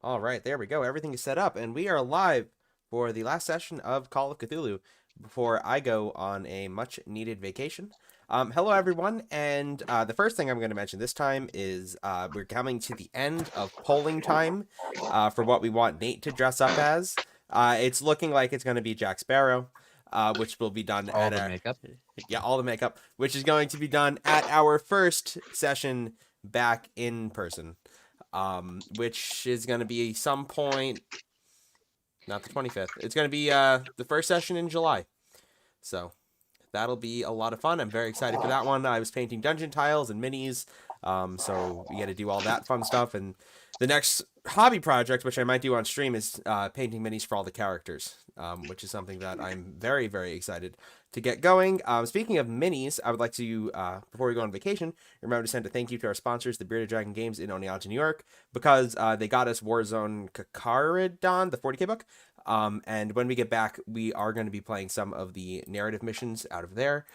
All right, there we go. Everything is set up, and we are live for the last session of Call of Cthulhu before I go on a much-needed vacation. Hello, everyone, and the first thing I'm going to mention this time is we're coming to the end of polling time for what we want Nate to dress up as. It's looking like it's going to be Jack Sparrow, which will be done All at the a makeup. yeah, all the makeup, which is going to be done at our first session back in person, which is going to be some point, not the 25th. It's going to be the first session in July. So that'll be a lot of fun. I'm very excited for that one. I was painting dungeon tiles and minis, so we got to do all that fun stuff. And the next hobby project, which I might do on stream, is painting minis for all the characters, which is something that I'm very, very excited to get going. Speaking of minis, I would like to, before we go on vacation, remember to send a thank you to our sponsors, the Bearded Dragon Games in Oneonta, New York, because they got us Warzone Kakaridon, the 40k book. And when we get back, we are going to be playing some of the narrative missions out of there.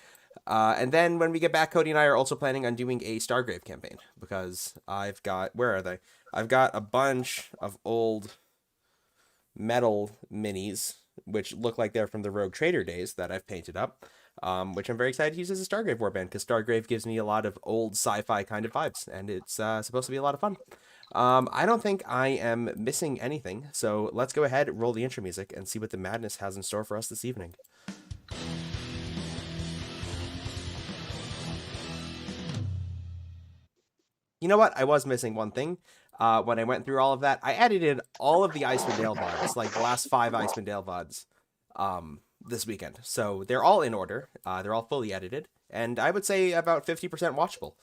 And then when we get back, Cody and I are also planning on doing a Stargrave campaign because I've got, where are they? I've got a bunch of old metal minis, which look like they're from the Rogue Trader days that I've painted up, which I'm very excited to use as a Stargrave warband because Stargrave gives me a lot of old sci-fi kind of vibes, and it's supposed to be a lot of fun. I don't think I am missing anything, so let's go ahead, roll the intro music, and see what the madness has in store for us this evening. You know what? I was missing one thing. When I went through all of that, I edited all of the Icewind Dale VODs, like the last 5 Icewind Dale VODs, this weekend. So they're all in order. They're all fully edited, and I would say about 50% watchable.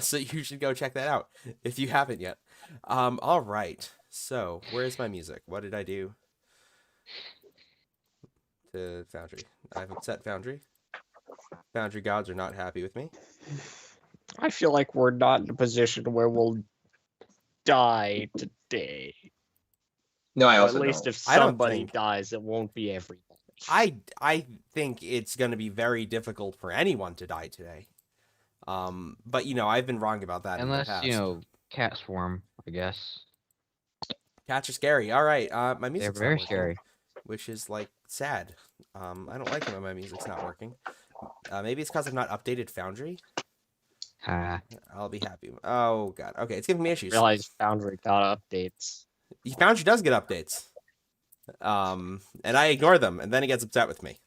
So you should go check that out if you haven't yet. All right. So where's my music? What did I do to Foundry? I've upset Foundry. Foundry gods are not happy with me. I feel like we're not in a position where we'll die today. No, I Or also at least don't. if I don't somebody think- dies, it won't be everybody. I think it's going to be very difficult for anyone to die today. But you know, I've been wrong about that in the Unless, past. cat swarm, I guess. Cats are scary. All right, my They're music's very not working, scary. which is like sad. I don't like it when my music's not working. Maybe it's because I've not updated Foundry. Ha. I'll be happy. Oh god. Okay, it's giving me issues. Realize Foundry got updates. Foundry does get updates. And I ignore them, and then he gets upset with me.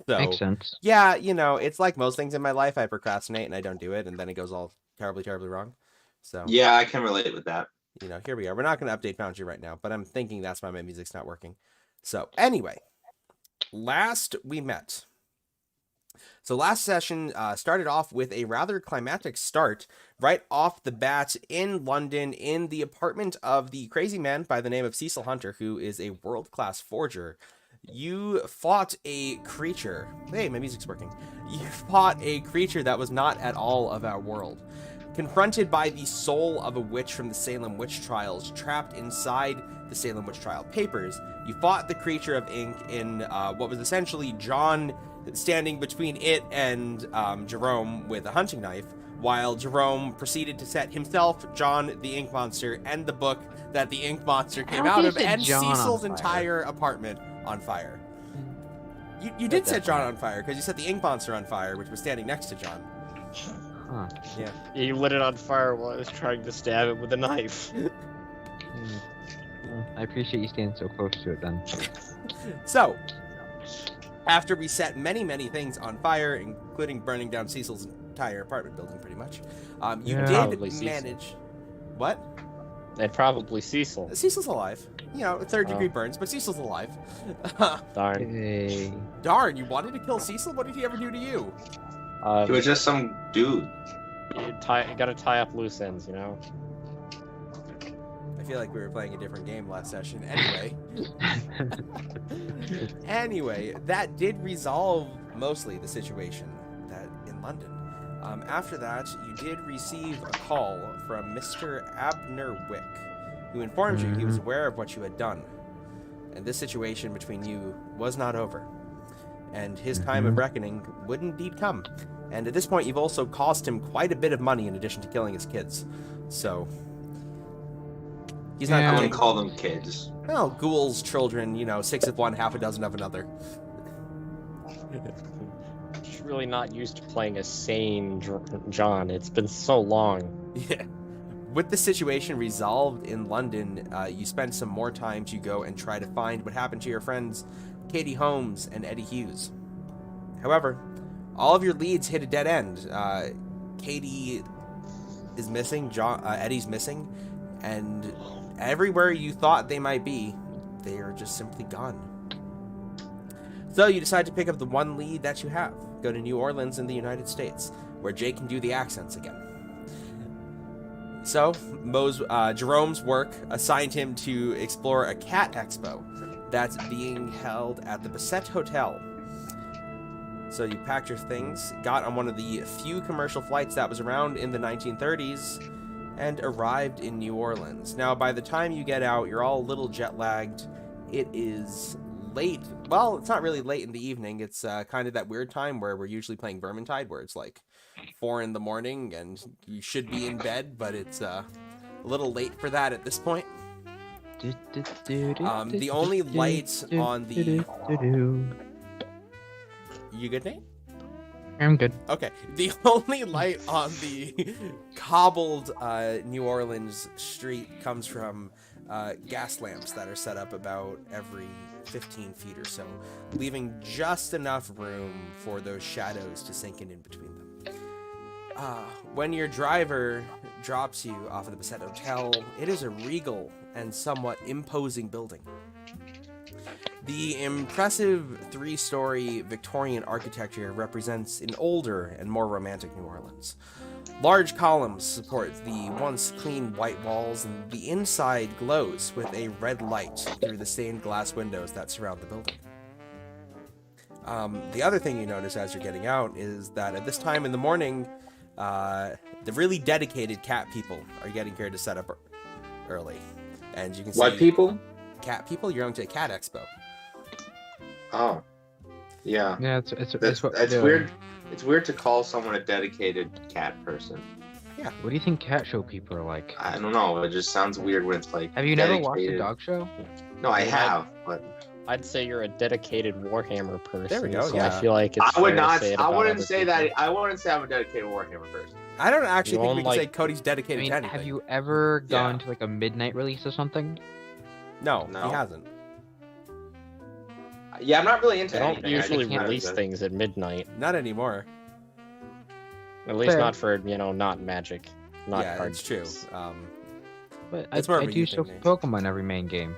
So, Makes sense. yeah, you know, it's like most things in my life. I procrastinate and I don't do it, and then it goes all terribly, terribly wrong. So, Yeah, I can relate with that. you know, here we are. We're not going to update Foundry right now, but I'm thinking that's why my music's not working. So, anyway, last we met. So last session started off with a rather climactic start right off the bat in London in the apartment of the crazy man by the name of Cecil Hunter, who is a world-class forger. You fought a creature. Hey, my music's working. You fought a creature that was not at all of our world. Confronted by the soul of a witch from the Salem witch trials, trapped inside the Salem witch trial papers, you fought the creature of ink in what was essentially John standing between it and Jerome with a hunting knife, while Jerome proceeded to set himself, John, the ink monster, and the book that the ink monster came out of, and Cecil's entire apartment on fire. You did set John on fire, because you set the ink monster on fire, which was standing next to John. Huh. Yeah. He lit it on fire while I was trying to stab it with a knife. Well, I appreciate you staying so close to it then. So, after we set many, many things on fire, including burning down Cecil's entire apartment building, pretty much, you Yeah. did Probably Cecil. manage... What? And probably Cecil. Cecil's alive. You know, third-degree burns, but Cecil's alive. Darn. Hey. Darn, you wanted to kill Cecil? What did he ever do to you? He was just some dude. You gotta tie up loose ends, you know? I feel like we were playing a different game last session. Anyway. Anyway, that did resolve mostly the situation that in London. After that, you did receive a call from Mr. Abner Wick, who informed you he was aware of what you had done. And this situation between you was not over. And his time of reckoning would indeed come. And at this point, you've also cost him quite a bit of money in addition to killing his kids. So, He's Yeah. I not wouldn't taking. call them kids. Well, ghouls, children, 6 of one, half a dozen of another. She's really not used to playing a sane John. It's been so long. Yeah. With the situation resolved in London, you spend some more time to go and try to find what happened to your friends Katie Holmes and Eddie Hughes. However, all of your leads hit a dead end. Katie is missing, Eddie's missing, and everywhere you thought they might be, they are just simply gone. So you decide to pick up the one lead that you have. Go to New Orleans in the United States, where Jake can do the accents again. So, Jerome's work assigned him to explore a cat expo that's being held at the Bassett Hotel. So you packed your things, got on one of the few commercial flights that was around in the 1930s, and arrived in New Orleans. Now, by the time you get out, you're all a little jet-lagged. It is late. Well, it's not really late in the evening. It's kind of that weird time where we're usually playing Vermintide, where it's like 4 in the morning and you should be in bed, but it's a little late for that at this point. The only lights on the... You good, Nate? I'm good. Okay. The only light on the cobbled New Orleans street comes from gas lamps that are set up about every 15 feet or so, leaving just enough room for those shadows to sink in between them. When your driver drops you off at the Bassett Hotel, it is a regal and somewhat imposing building. The impressive 3-story Victorian architecture represents an older and more romantic New Orleans. Large columns support the once clean white walls, and the inside glows with a red light through the stained glass windows that surround the building. The other thing you notice as you're getting out is that at this time in the morning, the really dedicated cat people are getting here to set up early. And you can see... What people? Cat people? You're going to a cat expo. Oh. Yeah. Yeah, it's what That's we're doing. weird. It's weird to call someone a dedicated cat person. What do you think cat show people are like? I don't know. It just sounds weird when it's like. Have you never watched a dedicated. dog show? No, I have, but I'd say you're a dedicated Warhammer person. There we go, So yeah. I feel like it's I would fair to not. say it I about wouldn't other say people. that. I wouldn't say I'm a dedicated Warhammer person. I don't actually You think own, we can like- say Cody's I dedicated mean, to anything. have you ever gone Yeah. to like a midnight release or something? No, No. he hasn't. Yeah, I'm not really into They don't anything. usually can't release things at midnight. Not anymore. At least Fair. not for, not Magic. Not Yeah, card it's true. games. But It's I more of a do you show thing, Nate. Pokemon every main game.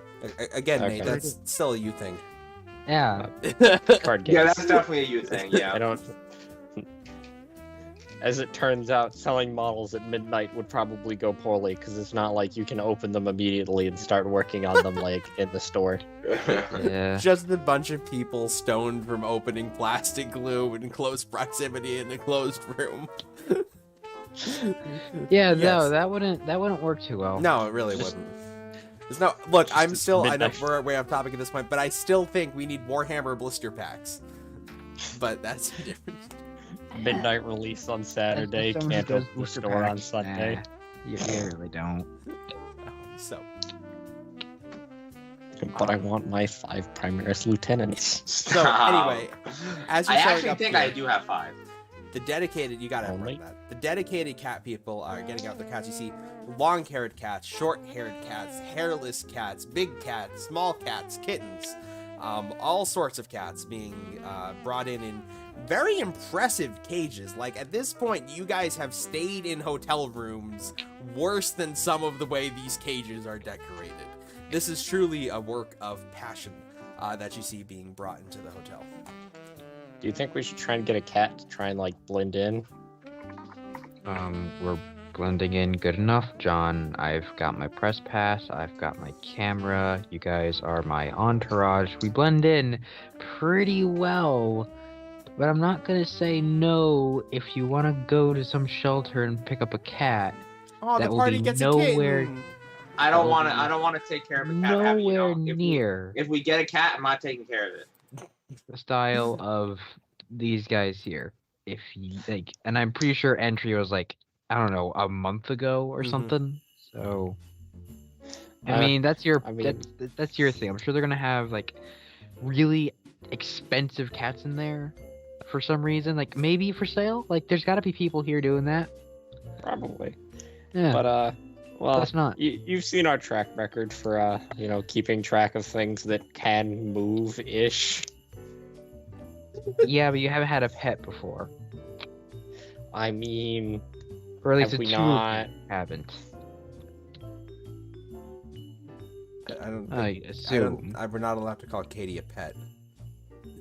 Again, Okay. Nate, that's still a you thing. Yeah. Card games. Yeah, that's definitely a you thing. I Yeah. don't. As it turns out, selling models at midnight would probably go poorly because it's not like you can open them immediately and start working on them like in the store. Yeah. Just a bunch of people stoned from opening plastic glue in close proximity in a closed room. Yeah, Yes. no, that wouldn't work too well. No, it really Just- wouldn't. There's no look. I'm Just still. I know midnight. we're way off topic at this point, but I still think we need Warhammer blister packs. But that's different. Midnight release on Saturday, Someone who can't does open the booster store on packs, Sunday. nah, you really don't. So But I want my 5 Primaris Lieutenants. anyway, as you're I showing actually up think here, I do have 5. the dedicated, you gotta Only? remember that. The dedicated cat people are getting out their cats. You see long-haired cats, short-haired cats, hairless cats, big cats, small cats, kittens, all sorts of cats being brought in very impressive cages. Like at this point, you guys have stayed in hotel rooms worse than some of the way these cages are decorated. This is truly a work of passion that you see being brought into the hotel. Do you think we should try and get a cat to try and like blend in? We're blending in good enough, John. I've got my press pass, I've got my camera, you guys are my entourage. We blend in pretty well. But I'm not gonna say no if you wanna go to some shelter and pick up a cat. Oh, That the will party be gets a nowhere- kitten. I don't want to. I don't want to take care of a cat. Nowhere if near if we get a cat, I'm not taking care of it. the style of these guys here. If you like, and I'm pretty sure entry was like, I don't know, a month ago or Mhm. something. So I mean, that's your I mean- that's your thing. I'm sure they're gonna have like really expensive cats in there for some reason. Like maybe for sale. Like there's got to be people here doing that. Probably. Yeah, But well, that's not. you've seen our track record for keeping track of things that can move ish. Yeah, but you haven't had a pet before, I mean, or at least have the we two not? of you haven't. I don't. I assume. We're not allowed to call Katie a pet.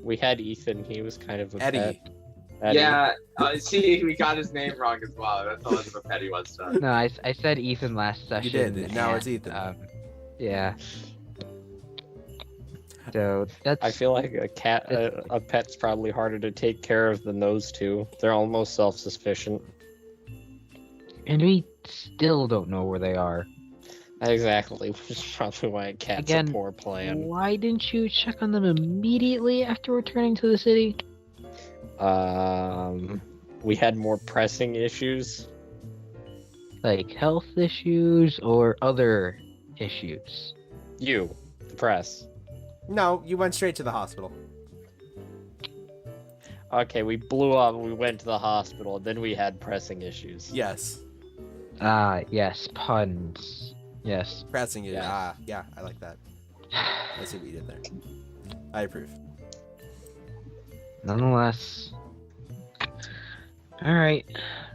We had Ethan. He was kind of a Eddie. pet. Eddie. Yeah, see, we got his name wrong as well. That's how much of a petty was done. No, I said Ethan last session. did, now it's and, Ethan. Yeah. So that's. I feel like a pet's probably harder to take care of than those two. They're almost self-sufficient. And we still don't know where they are. Exactly, which is probably why a cat's Again, a poor plan. Why didn't you check on them immediately after returning to the city? We had more pressing issues. Like health issues or other issues? You, the press. No, you went straight to the hospital. Okay, we blew up. We went to the hospital. Then we had pressing issues. Yes, Ah, yes, puns. Yes. pressing it. Yes. Yeah, I like that. I see what you did there. I approve. Nonetheless. Alright.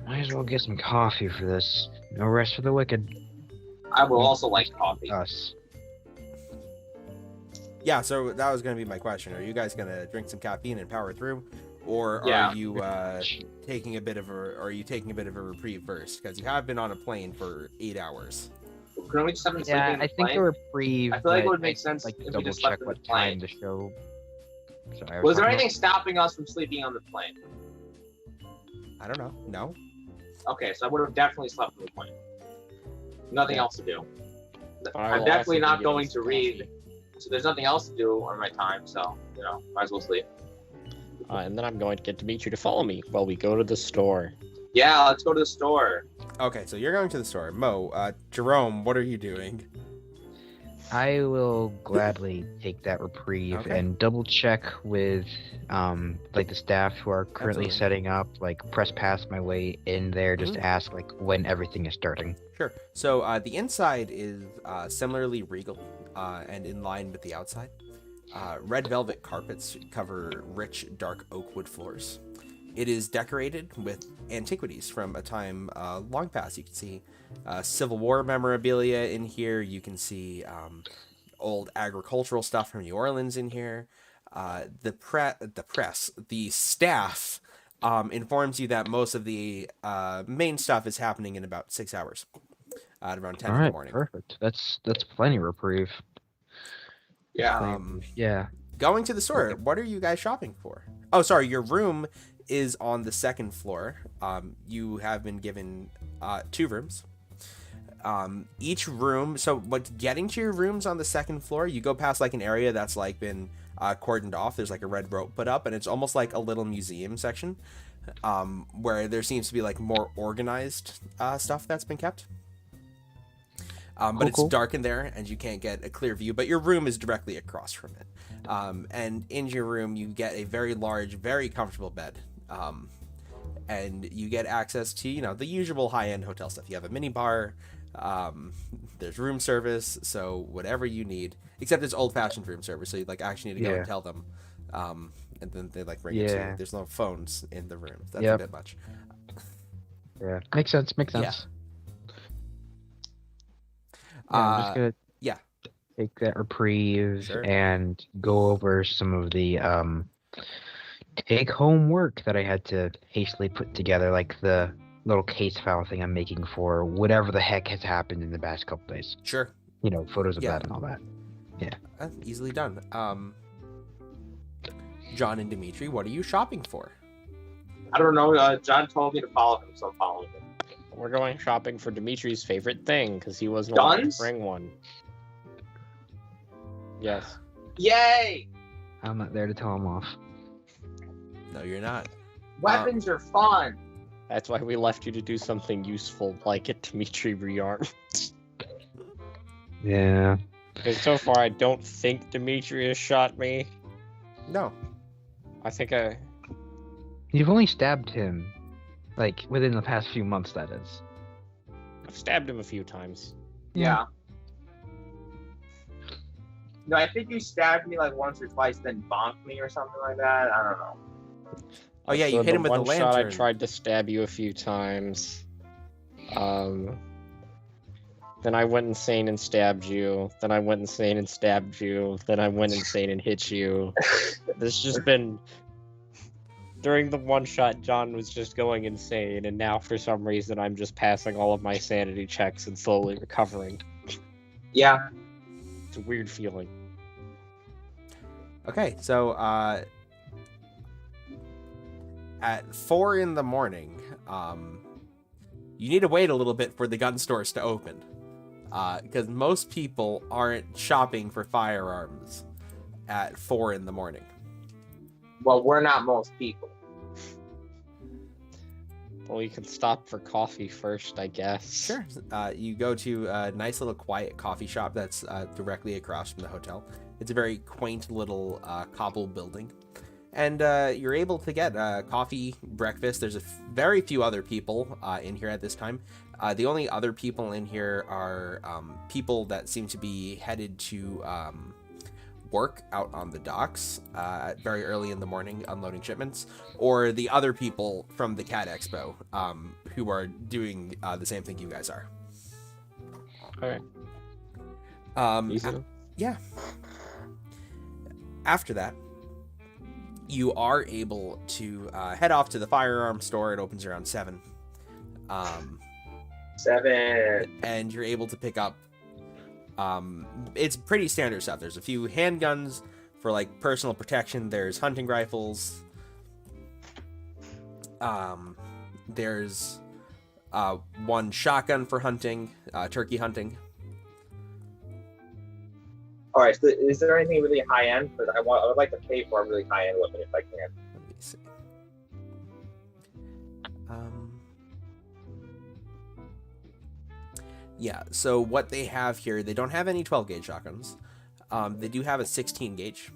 Might as well get some coffee for this. No rest for the wicked. I will also like coffee. Us. Yeah, so that was going to be my question. Are you guys going to drink some caffeine and power through, or Yeah. are you taking a bit of a reprieve first? Because you have been on a plane for 8 hours. Can we just have him sleeping Yeah, in the I think plane? the reprieve. I feel like it but would make sense like if we double just check slept in what the plane. time the show. Sorry, I Was there talking anything stopping us from sleeping on the plane? I don't know. No. Okay, so I would have definitely slept on the plane. Nothing else to do. I I'm will definitely also not be going getting to some read, coffee. so there's nothing else to do on my time, so, might as well sleep. And then I'm going to get Dimitri to follow me while we go to the store. Yeah, let's go to the store. Okay, so you're going to the store. Mo, Jerome, what are you doing? I will gladly take that reprieve Okay. and double check with like the staff who are currently Absolutely. setting up, like press past my way in there just to ask like when everything is starting. Sure. So the inside is similarly regal and in line with the outside. Red velvet carpets cover rich, dark oak wood floors. It is decorated with antiquities from a time long past. You can see Civil War memorabilia in here. You can see old agricultural stuff from New Orleans in here. The staff informs you that most of the main stuff is happening in about 6 hours, at around 10 All in the right, morning. perfect. That's plenty of reprieve. Yeah. Yeah. Going to the store, what are you guys shopping for? Oh, sorry, your room is on the second floor. You have been given 2 rooms. Each room, so what getting to your rooms on the second floor, you go past like an area that's like been cordoned off. There's like a red rope put up, and it's almost like a little museum section where there seems to be like more organized stuff that's been kept. But it's Cool. dark in there, and you can't get a clear view. But your room is directly across from it. And in your room, you get a very large, very comfortable bed. And you get access to, the usual high-end hotel stuff. You have a mini bar. There's room service, so whatever you need. Except it's old-fashioned room service, so you actually need to go and tell them. And then they bring it to you. Yeah. There's no phones in the room. That's Yep. a bit much. Yeah. Makes sense. Makes Yeah. sense. I'm just gonna yeah. take that reprieve Sure. and go over some of the take home work that I had to hastily put together, like the little case file thing I'm making for whatever the heck has happened in the past couple days. Sure. Photos of Yeah. that and all that. Easily done. John and Dimitri, what are you shopping for? I don't know. John told me to follow him, so I'm following him. We're going shopping for Dimitri's favorite thing because he wasn't allowed to Guns? bring one. Yes. Yay! I'm not there to tell him off. No, you're not. Weapons are fun. That's why we left you to do something useful, like get Dimitri rearmed. Yeah. Because so far, I don't think Demetrius shot me. No. I think You've only stabbed him, like, within the past few months, that is. I've stabbed him a few times. Yeah. No, I think you stabbed me like once or twice, then bonked me or something like that. I don't know. Oh, yeah, you hit him with the one shot. I lantern. tried to stab you a few times. Then I went insane and stabbed you. Then I went insane and stabbed you. Then I went insane and hit you. There's just been... During the one shot, John was just going insane, and now for some reason I'm just passing all of my sanity checks and slowly recovering. Yeah. It's a weird feeling. Okay, so at 4 in the morning, you need to wait a little bit for the gun stores to open, because most people aren't shopping for firearms at 4 in the morning. Well, we're not most people. Well, you can stop for coffee first, I guess. Sure. You go to a nice little quiet coffee shop that's directly across from the hotel. It's a very quaint little cobble building. And you're able to get coffee, breakfast. There's very few other people in here at this time. The only other people in here are people that seem to be headed to work out on the docks very early in the morning, unloading shipments, or the other people from the Cat Expo who are doing the same thing you guys are. All right. Easy. Yeah. After that, you are able to head off to the firearm store. It opens around 7. 7. And you're able to pick up it's pretty standard stuff. There's a few handguns for like personal protection. There's hunting rifles. There's one shotgun for hunting, turkey hunting. All right. So is there anything really high end? Because I would like to pay for a really high end weapon if I can. Let me see. Yeah, so what they have here, they don't have any 12 gauge shotguns. They do have a 16 gauge.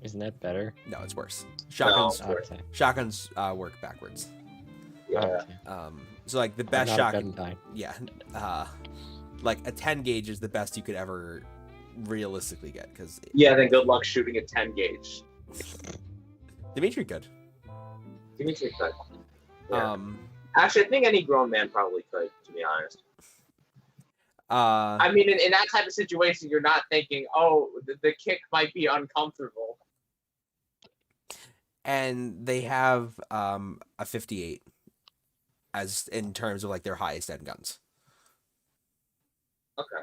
Isn't that better? No, it's worse. Shotguns, No. Okay. shotguns work backwards. Yeah. So like the I'm best not a shotgun, gun guy. yeah, like a 10 gauge is the best you could ever realistically get because Yeah. Then good luck shooting a 10 gauge. Dimitri could. Give me 2 seconds. Yeah. Um, Actually, I think any grown man probably could, to be honest. I mean, in that type of situation, you're not thinking, oh, the kick might be uncomfortable. and they have a 58 as in terms of like their highest end guns. Okay.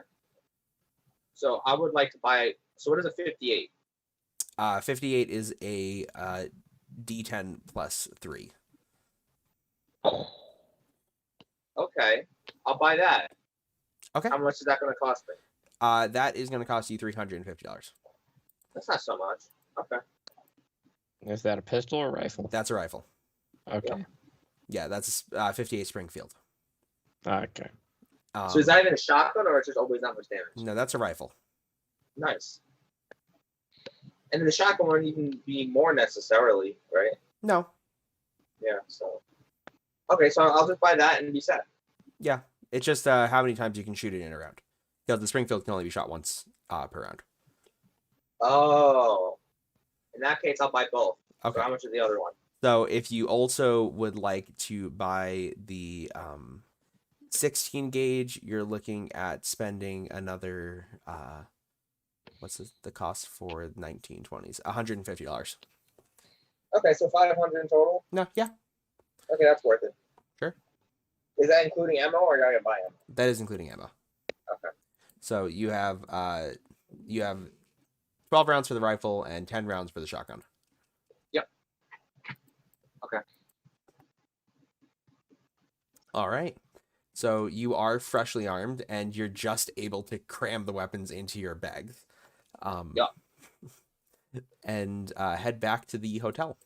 So I would like to buy. So what is a 58? 58 is a D10 plus 3. Okay, I'll buy that. Okay. How much is that going to cost me? That is going to cost you $350. That's not so much. Okay. Is that a pistol or rifle? That's a rifle. Okay. Yeah, that's 58 Springfield. Okay. So is that even a shotgun, or it's just always not much damage? No, that's a rifle. Nice. And the shotgun wouldn't even be more necessarily, right? No. Yeah. So. Okay, so I'll just buy that and be set. Yeah. It's just how many times you can shoot it in a round. Because the Springfield can only be shot once per round. Oh. In that case, I'll buy both. Okay. So how much is the other one? So if you also would like to buy the 16 gauge, you're looking at spending another what's the cost for 1920s? $150. Okay, so 500 in total. No, yeah, Okay, that's worth it. Sure. Is that including ammo, or I gotta buy ammo? that is including ammo. Okay. So you have 12 rounds for the rifle and 10 rounds for the shotgun. Yep. Okay. All right. So you are freshly armed, and you're just able to cram the weapons into your bags. Yep. And head back to the hotel.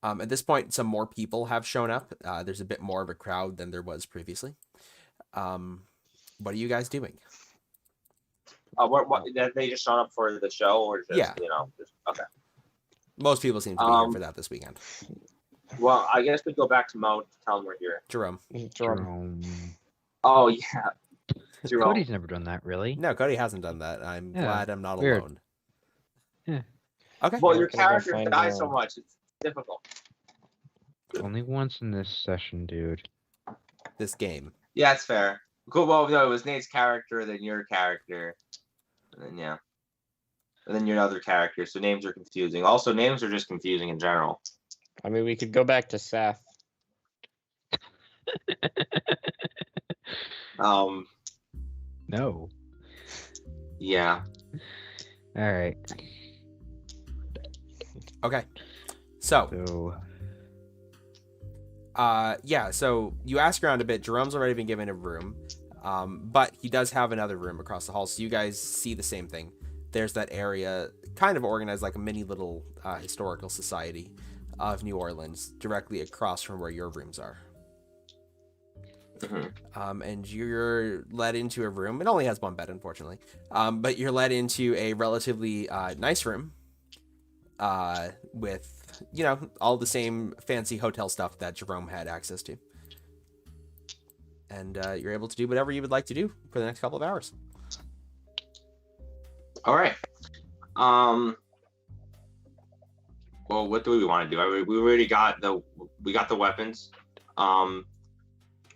At this point, some more people have shown up. There's a bit more of a crowd than there was previously. What are you guys doing? What they just showed up for the show, or just Yeah. okay. Most people seem to be here for that this weekend. Well, I guess we go back to Mo to tell him we're here. Jerome. Oh yeah. Jerome. Cody's never done that, really. No, Cody hasn't done that. I'm glad I'm not weird. alone. Yeah. Okay. Well, Yeah, your we're gonna go character find dies Jerome. so much; it's difficult. Only once in this session, dude. This game. Yeah, that's fair. Cool. Well, no, it was Nate's character, then your character, and then and then your other character. So names are confusing. Also, names are just confusing in general. I mean, we could go back to Seth. No. Yeah. All right. Okay. So, so you ask around a bit. Jerome's already been given a room, but he does have another room across the hall. So you guys see the same thing. There's that area kind of organized like a mini little historical society of New Orleans directly across from where your rooms are. And you're led into a room. It only has one bed, unfortunately. But you're led into a relatively nice room with, all the same fancy hotel stuff that Jerome had access to. And you're able to do whatever you would like to do for the next couple of hours. All right. Well, what do we want to do? We already got the weapons.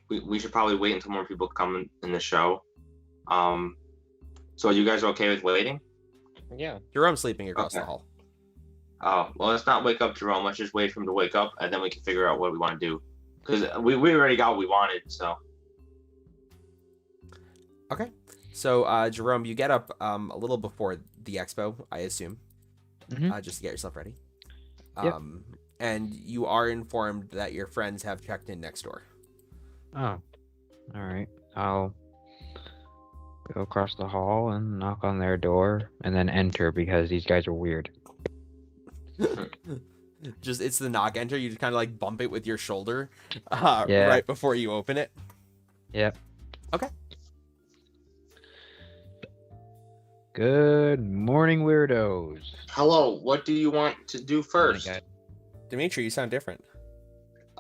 We should probably wait until more people come in the show. So are you guys okay with waiting? Yeah. Jerome's sleeping across the hall. Oh, well, let's not wake up Jerome. Let's just wait for him to wake up, and then we can figure out what we want to do. Because we already got what we wanted, so. Okay. So, Jerome, you get up a little before the expo, I assume, just to get yourself ready. Yep. And you are informed that your friends have checked in next door. Oh. All right. I'll go across the hall and knock on their door and then enter because these guys are weird. Just it's the knock enter. You just kind of like bump it with your shoulder right before you open it. Yep. Okay. Good morning, weirdos. Hello, what do you want to do first? Dimitri, you sound different.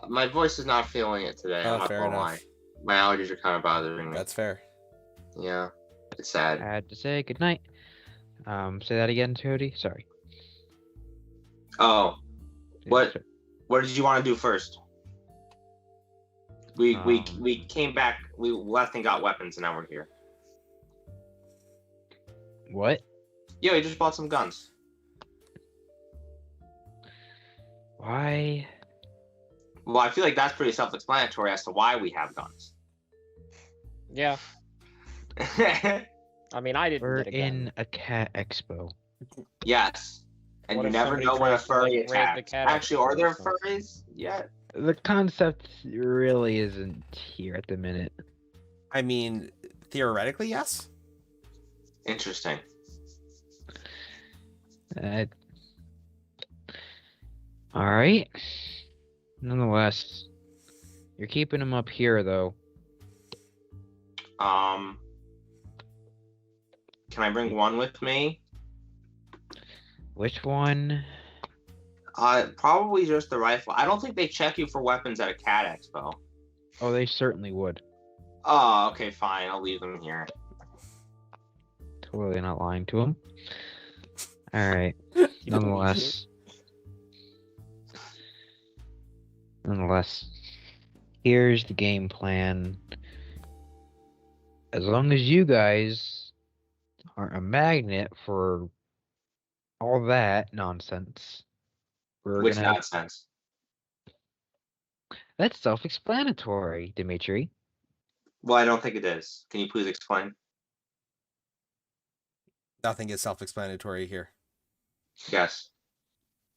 My voice is not feeling it today. I'm not Fair gonna enough. lie. My allergies are kind of bothering me. That's fair. Yeah, it's sad. I had to say goodnight. Say that again, Cody. Sorry. Oh, what did you want to do first? We came back. We left and got weapons, and now we're here. What? Yeah, we just bought some guns. Why? Well, I feel like that's pretty self-explanatory as to why we have guns. Yeah. I mean, I didn't. We're get a gun. in a cat expo. Yes. And What you if never somebody know when a tries to, furry like, raid the attacks. cat Actually, are expo there or something? furries yet? The concept really isn't here at the minute. I mean, theoretically, yes. Interesting. All right. Nonetheless, you're keeping them up here, though. Can I bring one with me? Which one? Probably just the rifle. I don't think they check you for weapons at a cat expo. Oh, they certainly would. Oh, okay, fine. I'll leave them here. Totally not lying to him. All right. Nonetheless, here's the game plan. As long as you guys aren't a magnet for all that nonsense, Which nonsense? That's self-explanatory, Dimitri. Well, I don't think it is. Can you please explain? Nothing is self-explanatory here. Yes.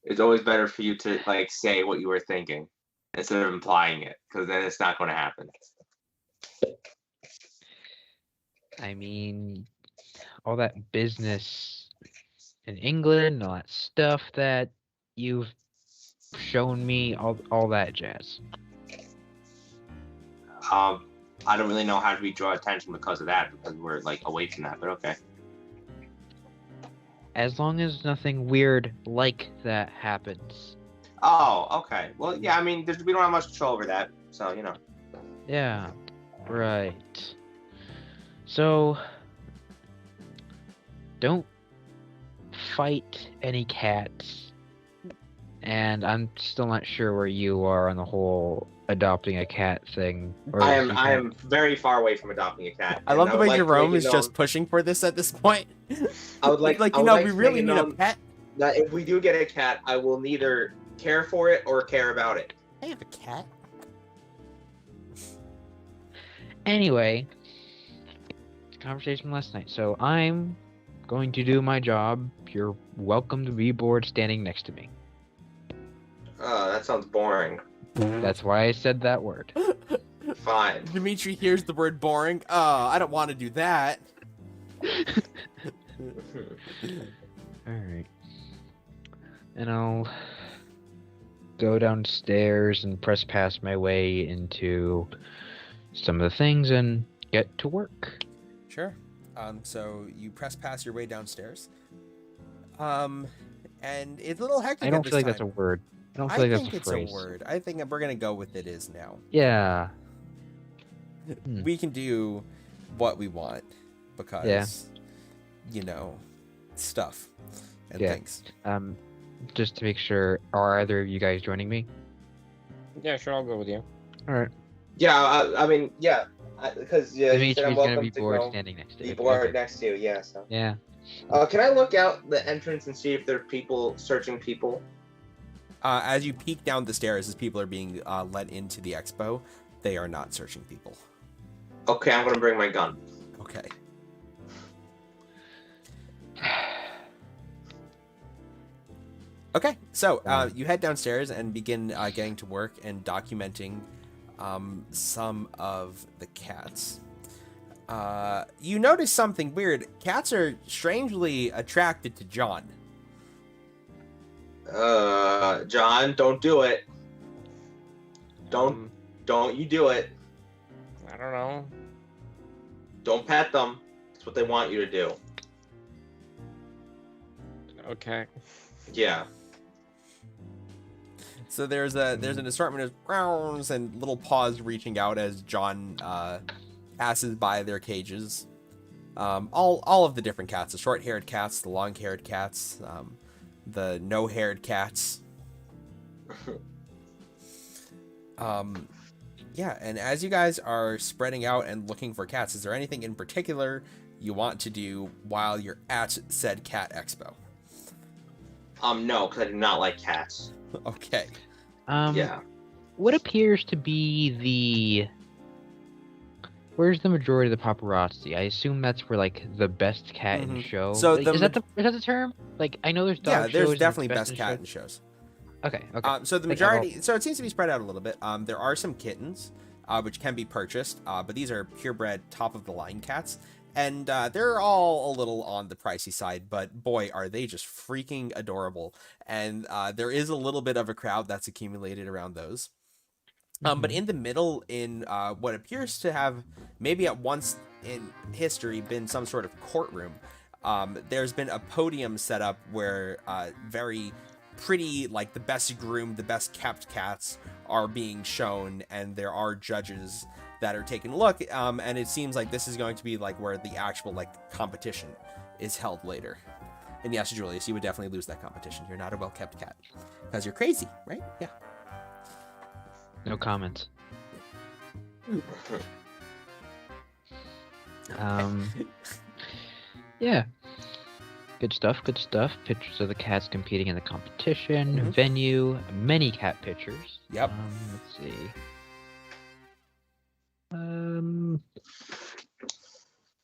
It's always better for you to say what you were thinking instead of implying it, because then it's not going to happen. I mean, all that business in England, all that stuff that you've shown me, all that jazz. I don't really know how we draw attention because of that, because we're like away from that, but okay. As long as nothing weird like that happens. Oh, okay. Well, yeah, I mean, we don't have much control over that, so, you know. Yeah, right. So, don't fight any cats. And I'm still not sure where you are on the whole adopting a cat thing. Or I if you am can- very far away from adopting a cat. I and love the would way like to Jerome make is it just known- pushing for this at this point. I would like, like I you would know, like we to really make it need a known pet. that if we do get a cat, I will neither care for it or care about it. I have a cat. Anyway, conversation last night. So I'm going to do my job. You're welcome to be bored standing next to me. That sounds boring. That's why I said that word. Fine. Dimitri hears the word boring. Oh, I don't want to do that. Alright. And I'll go downstairs and press past my way into some of the things and get to work. Sure. So you press past your way downstairs. And it's a little hectic. I don't at this feel like that's a time. word. I don't I feel like think that's it's a phrase. a word. I think we're gonna go with it is now. Yeah. We can do what we want because, you know, stuff and Yeah. things. Just to make sure, are either of you guys joining me? Yeah, sure, I'll go with you. Alright. Yeah, I mean, yeah, because you said I'm Dimitri's gonna welcome be to bored go standing next to be you. bored Okay. next to you. Yeah. So, Yeah. can I look out the entrance and see if there are people searching people? As you peek down the stairs, as people are being let into the expo, they are not searching people. Okay, I'm gonna bring my gun. Okay. Okay, so you head downstairs and begin getting to work and documenting some of the cats. You notice something weird. Cats are strangely attracted to John. John, don't do it. Don't you do it. I don't know. Don't pet them. That's what they want you to do. Okay. Yeah. So there's an assortment of rounds and little paws reaching out as John passes by their cages. All of the different cats, the short-haired cats, the long-haired cats, the no-haired cats. Yeah, and as you guys are spreading out and looking for cats, is there anything in particular you want to do while you're at said cat expo? No, because I do not like cats. Okay. Yeah. What appears to be where's the majority of the paparazzi? I assume that's for like the best cat in Mhm. show. So Like, is that the term? Like I know there's dog Yeah, shows there's and definitely best best in cat shows. in shows. Okay. So the Like, majority, so it seems to be spread out a little bit. There are some kittens, which can be purchased, but these are purebred, top of the line cats, and they're all a little on the pricey side. But boy, are they just freaking adorable! And there is a little bit of a crowd that's accumulated around those. But in the middle, in what appears to have maybe at once in history been some sort of courtroom, there's been a podium set up where very pretty, like the best groomed, the best kept cats are being shown, and there are judges that are taking a look, and it seems like this is going to be like where the actual like competition is held later. And yes, Julius, you would definitely lose that competition. You're not a well-kept cat because you're crazy, right? Yeah. No comments. Yeah. Good stuff. Pictures of the cats competing in the competition, Mhm. venue, many cat pictures. Yep. Let's see.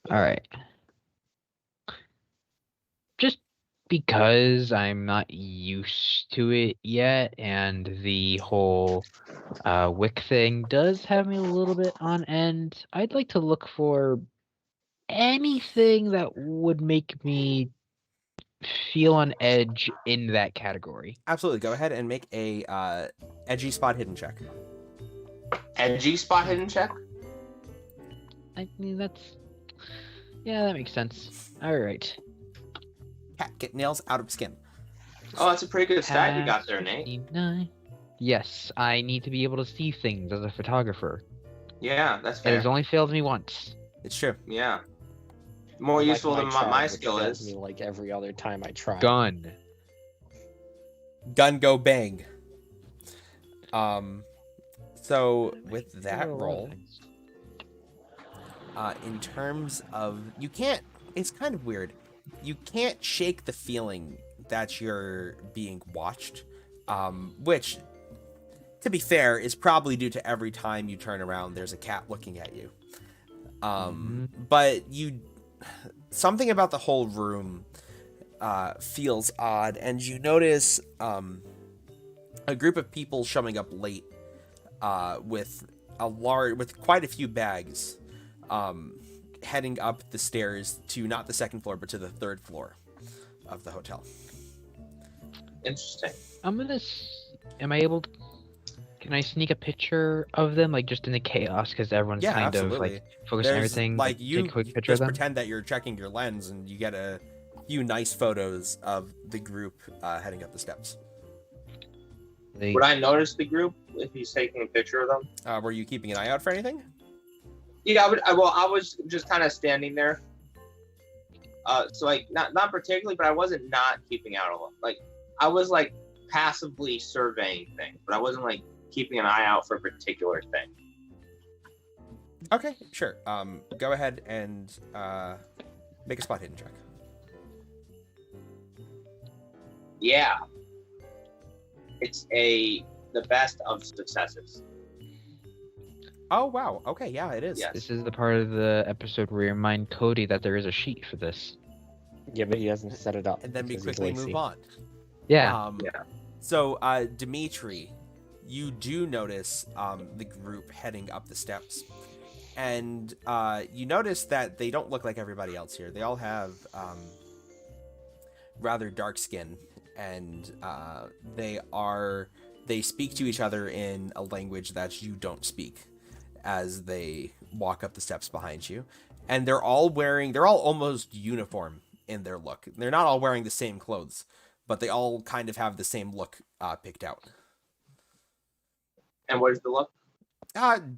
All right. Just because I'm not used to it yet, and the whole wick thing does have me a little bit on end, I'd like to look for anything that would make me feel on edge in that category. Absolutely. Go ahead and make a edgy spot hidden check. Edgy spot hidden check? I mean, that makes sense. All right. Cat get nails out of skin. Oh, that's a pretty good stat you got there, Nate. 59. Yes, I need to be able to see things as a photographer. Yeah, that's It fair. has only failed me once. It's true. Yeah. More useful than my skill fails is. me like every other time I try. Gun. Gun go bang. So with that There are a lot of roll, things. in terms of it's kind of weird. You can't shake the feeling that you're being watched, which, to be fair, is probably due to every time you turn around, there's a cat looking at you. But something about the whole room feels odd, and you notice a group of people showing up late with quite a few bags, heading up the stairs to not the second floor but to the third floor of the hotel. Interesting. Am I able to? Can I sneak a picture of them, like just in the chaos, because everyone's Yeah, kind absolutely. of like focused on everything? Like take you a quick picture just of them. pretend that you're checking your lens, and you get a few nice photos of the group heading up the steps. Would I notice the group if he's taking a picture of them? Were you keeping an eye out for anything? Yeah, I was just kind of standing there. So like not particularly, but I wasn't not keeping out of them. Like I was like passively surveying things, but I wasn't like keeping an eye out for a particular thing. Okay, sure. Go ahead and make a spot hidden check. Yeah. It's the best of successes. Oh wow. Okay, yeah, it is. Yes. This is the part of the episode where you remind Cody that there is a sheet for this. Yeah, but he hasn't set it up. And then we because he's quickly lazy. move on. Yeah. Yeah. So, Dimitri, you do notice the group heading up the steps. And you notice that they don't look like everybody else here. They all have rather dark skin. And they speak to each other in a language that you don't speak as they walk up the steps behind you. And they're all almost uniform in their look. They're not all wearing the same clothes, but they all kind of have the same look picked out. And what is the look?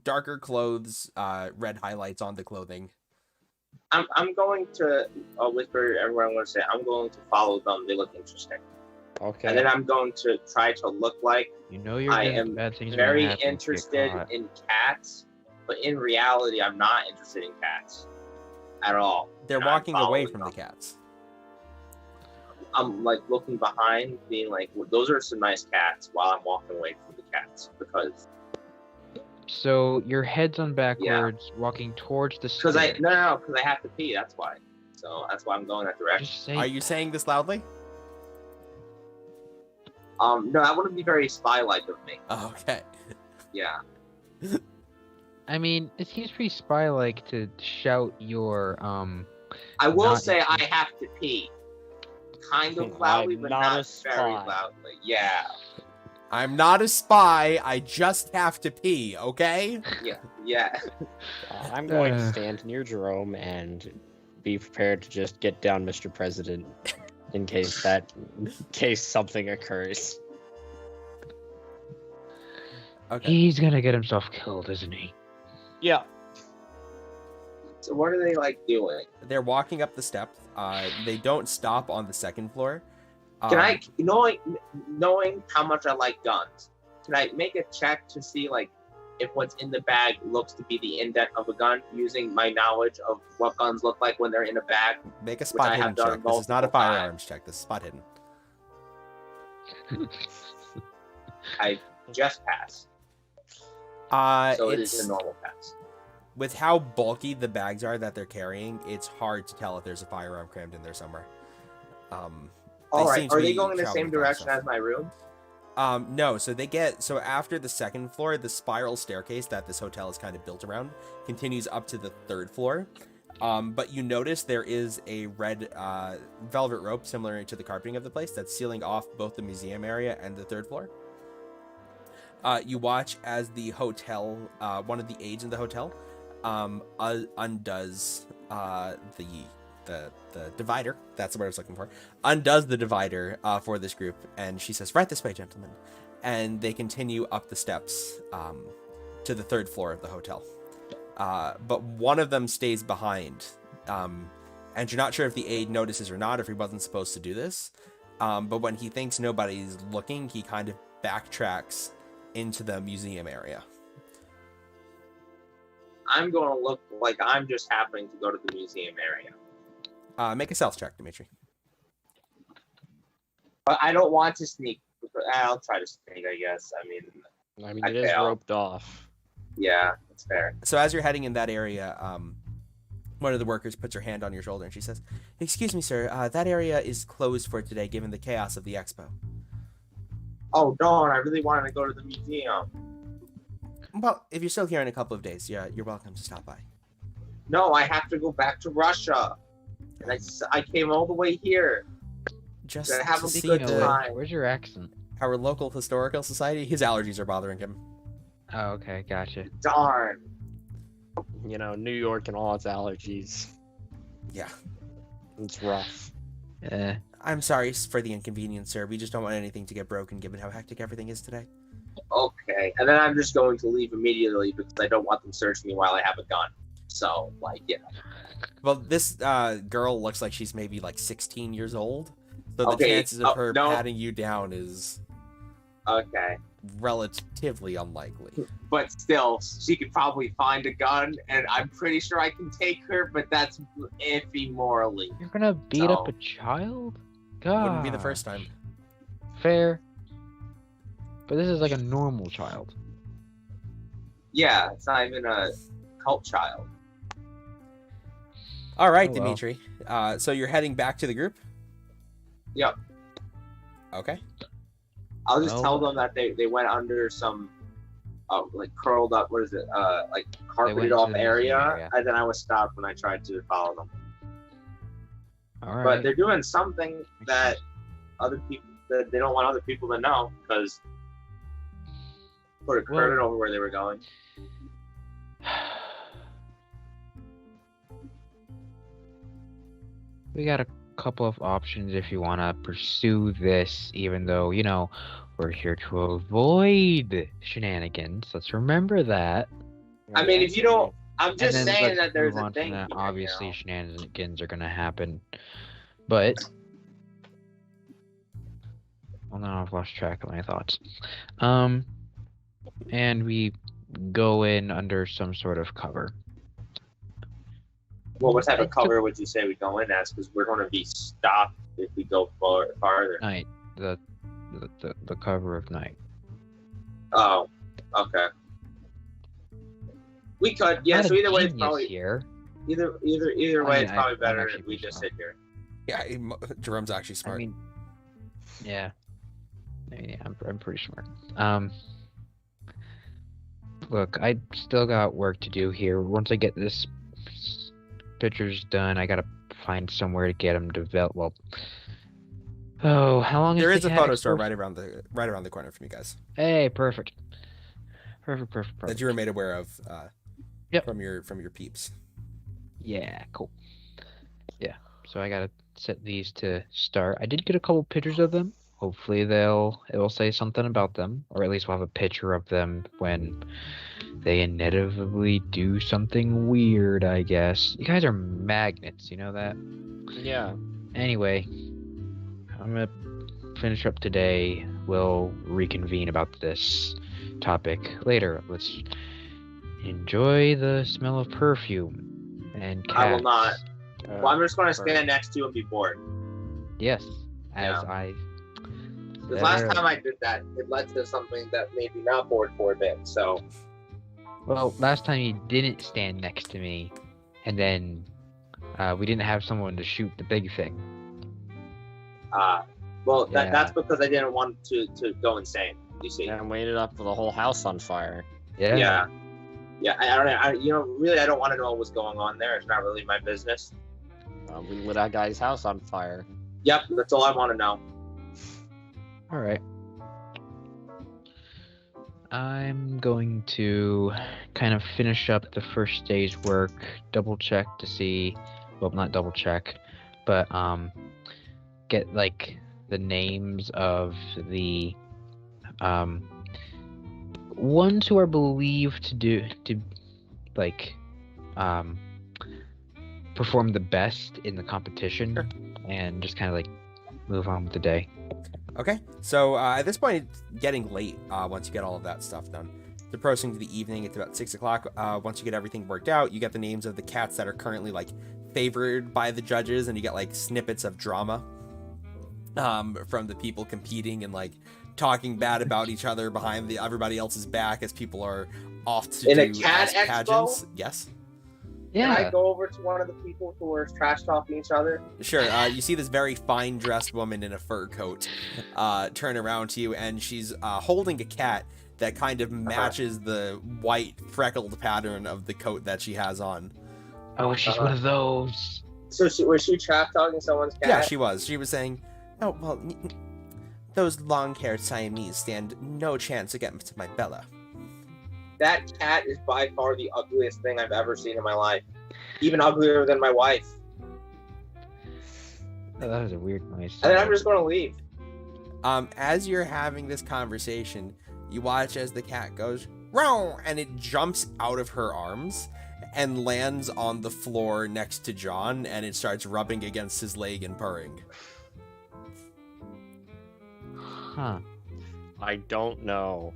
Darker clothes, red highlights on the clothing. I'm going to whisper to everyone. I'm going to say I'm going to follow them. They look interesting. Okay. And then I'm going to try to look like You know you're I doing am bad things. are very gonna happen if you get interested caught. in cats, but in reality, I'm not interested in cats at all. They're And I'm walking away following from them. the cats. I'm like looking behind, being like, well, "Those are some nice cats," while I'm walking away from the cats because So your head's on backwards, walking towards the because stairs. because I have to pee. That's why. So that's why I'm going that direction. Just say Are you saying this loudly? No, that wouldn't be very spy-like of me. Oh, okay. Yeah. I mean, it seems pretty spy-like to shout your I will Not say I interested. have to pee. Kind of I'm loudly, but not not a very spy. loudly. Yeah. I'm not a spy. I just have to pee, okay? Yeah. I'm going to stand near Jerome and be prepared to just get down Mr. President in case something occurs. Okay. He's gonna get himself killed, isn't he? Yeah. So what are they like doing? They're walking up the steps. They don't stop on the second floor. Can I, knowing how much I like guns, can I make a check to see like if what's in the bag looks to be the indent of a gun, using my knowledge of what guns look like when they're in a bag? Make a I spot have hidden done check. This is not a multiple firearms check. This is spot hidden. I just passed, so it is It's a normal pass. with how bulky the bags are that they're carrying. It's hard to tell if there's a firearm crammed in there somewhere. All seem right, to are they be going in the traveling same by direction themselves. as my room? No, so after the second floor, the spiral staircase that this hotel is kind of built around continues up to the third floor. But you notice there is a red velvet rope similar to the carpeting of the place that's sealing off both the museum area and the third floor. You watch as the hotel, one of the aides in the hotel, undoes the divider. That's the word I was looking for. Undoes the divider for this group, and she says, "Right this way, gentlemen." And they continue up the steps to the third floor of the hotel. But one of them stays behind, and you're not sure if the aide notices or not, if he wasn't supposed to do this. But when he thinks nobody's looking, he kind of backtracks into the museum area. I'm going to look like I'm just happening to go to the museum area. Make a stealth check, Dimitri. But I don't want to sneak. I'll try to sneak, I guess. I mean, it is roped off. Yeah, that's fair. So as you're heading in that area, one of the workers puts her hand on your shoulder and she says, "Excuse me, sir, that area is closed for today given the chaos of the expo." Oh, darn, I really wanted to go to the museum. Well, if you're still here in a couple of days, you're welcome to stop by. No, I have to go back to Russia. And I came all the way here. Just to have to a see good the, time. Where's your accent? our local historical society. His allergies are bothering him. Oh, okay, gotcha. Darn. You know, New York and all its allergies. Yeah. It's rough. I'm sorry for the inconvenience, sir. We just don't want anything to get broken given how hectic everything is today. Okay. And then I'm just going to leave immediately because I don't want them searching me while I have a gun. So, like, you know. Well, this girl looks like she's maybe like 16 years old. So the Okay, chances of her no. patting you down is Okay. relatively unlikely. But still, she could probably find a gun, and I'm pretty sure I can take her, but that's iffy morally. You're gonna beat up a child? God. Wouldn't be the first time. Fair. But this is like a normal child. Yeah, it's not even a cult child. All right, Oh, well. Dimitri. So you're heading back to the group? Yep. Okay. I'll just Well- tell them that they went under some, like curled up, what is it, like carpeted to off the area, area. and then I was stopped when I tried to follow them. Alright. But they're doing something that other people, that they don't want other people to know, because put a curtain over where they were going. We got a couple of options if you want to pursue this, even though, you know, we're here to avoid shenanigans. Let's remember that. I mean, if you don't, I'm just And then saying let's that there's move a on from thing. that. Here, Obviously, you know? shenanigans are going to happen. But, well, now I've lost track of my thoughts. And we go in under some sort of cover. Well, what type of cover would you say we go in as? Because we're going to be stopped if we go farther. Night. The cover of night. Oh, okay. We could, yeah. Not So a either way, it's genius probably here. either I way, mean, it's probably I'm better actually if we pretty just smart. sit here. Yeah, Jerome's actually smart. I mean, yeah. I'm pretty smart. Look, I still got work to do here. Once I get this pictures done, I gotta find somewhere to get them developed. Well, oh, how long There is is the a cat photo store expo? right around the corner from you guys Hey, perfect. Perfect. that you were made aware of Yep. from your peeps. Yeah, cool. Yeah, so I gotta set these to start. I did get a couple pictures of them. Hopefully it'll say something about them, or at least we'll have a picture of them when they inevitably do something weird, I guess. You guys are magnets, you know that? Yeah. Anyway, I'm gonna finish up today. We'll reconvene about this topic later. Let's enjoy the smell of perfume and cats. I will not. Well, I'm just going to perfect. stand next to you and be bored. Yes, as Yeah. I. Because last time I did that, it led to something that made me not bored for a bit. So, Well, last time you didn't stand next to me, and then we didn't have someone to shoot the big thing. well, Yeah. that's because I didn't want to go insane. You see? And we ended up with a whole house on fire. Yeah. Yeah, I don't know. Really, I don't want to know what's going on there. It's not really my business. We lit that guy's house on fire. Yep, that's all I want to know. All right. I'm going to kind of finish up the first day's work, double check to see, well, not double check, but get like the names of the ones who are believed to perform the best in the competition, Sure. and just kind of like move on with the day. Okay, so at this point, it's getting late once you get all of that stuff done. It's approaching to the evening. It's about 6 o'clock. Once you get everything worked out, you get the names of the cats that are currently like favored by the judges, and you get like snippets of drama from the people competing and like talking bad about each other behind everybody else's back as people are off to In a do cat as expo? pageants. Yes. Can I go over to one of the people who are trash talking each other? Sure. You see this very fine dressed woman in a fur coat turn around to you, and she's holding a cat that kind of matches the white freckled pattern of the coat that she has on. Oh, she's one of those. So was she trash talking someone's cat? Yeah, she was. She was saying, "Oh well, those long-haired Siamese stand no chance against my Bella." That cat is by far the ugliest thing I've ever seen in my life. Even uglier than my wife. Oh, that was a weird noise. And then I'm just going to leave. As you're having this conversation, you watch as the cat goes, "Row!" and it jumps out of her arms and lands on the floor next to John, and it starts rubbing against his leg and purring. Huh. I don't know.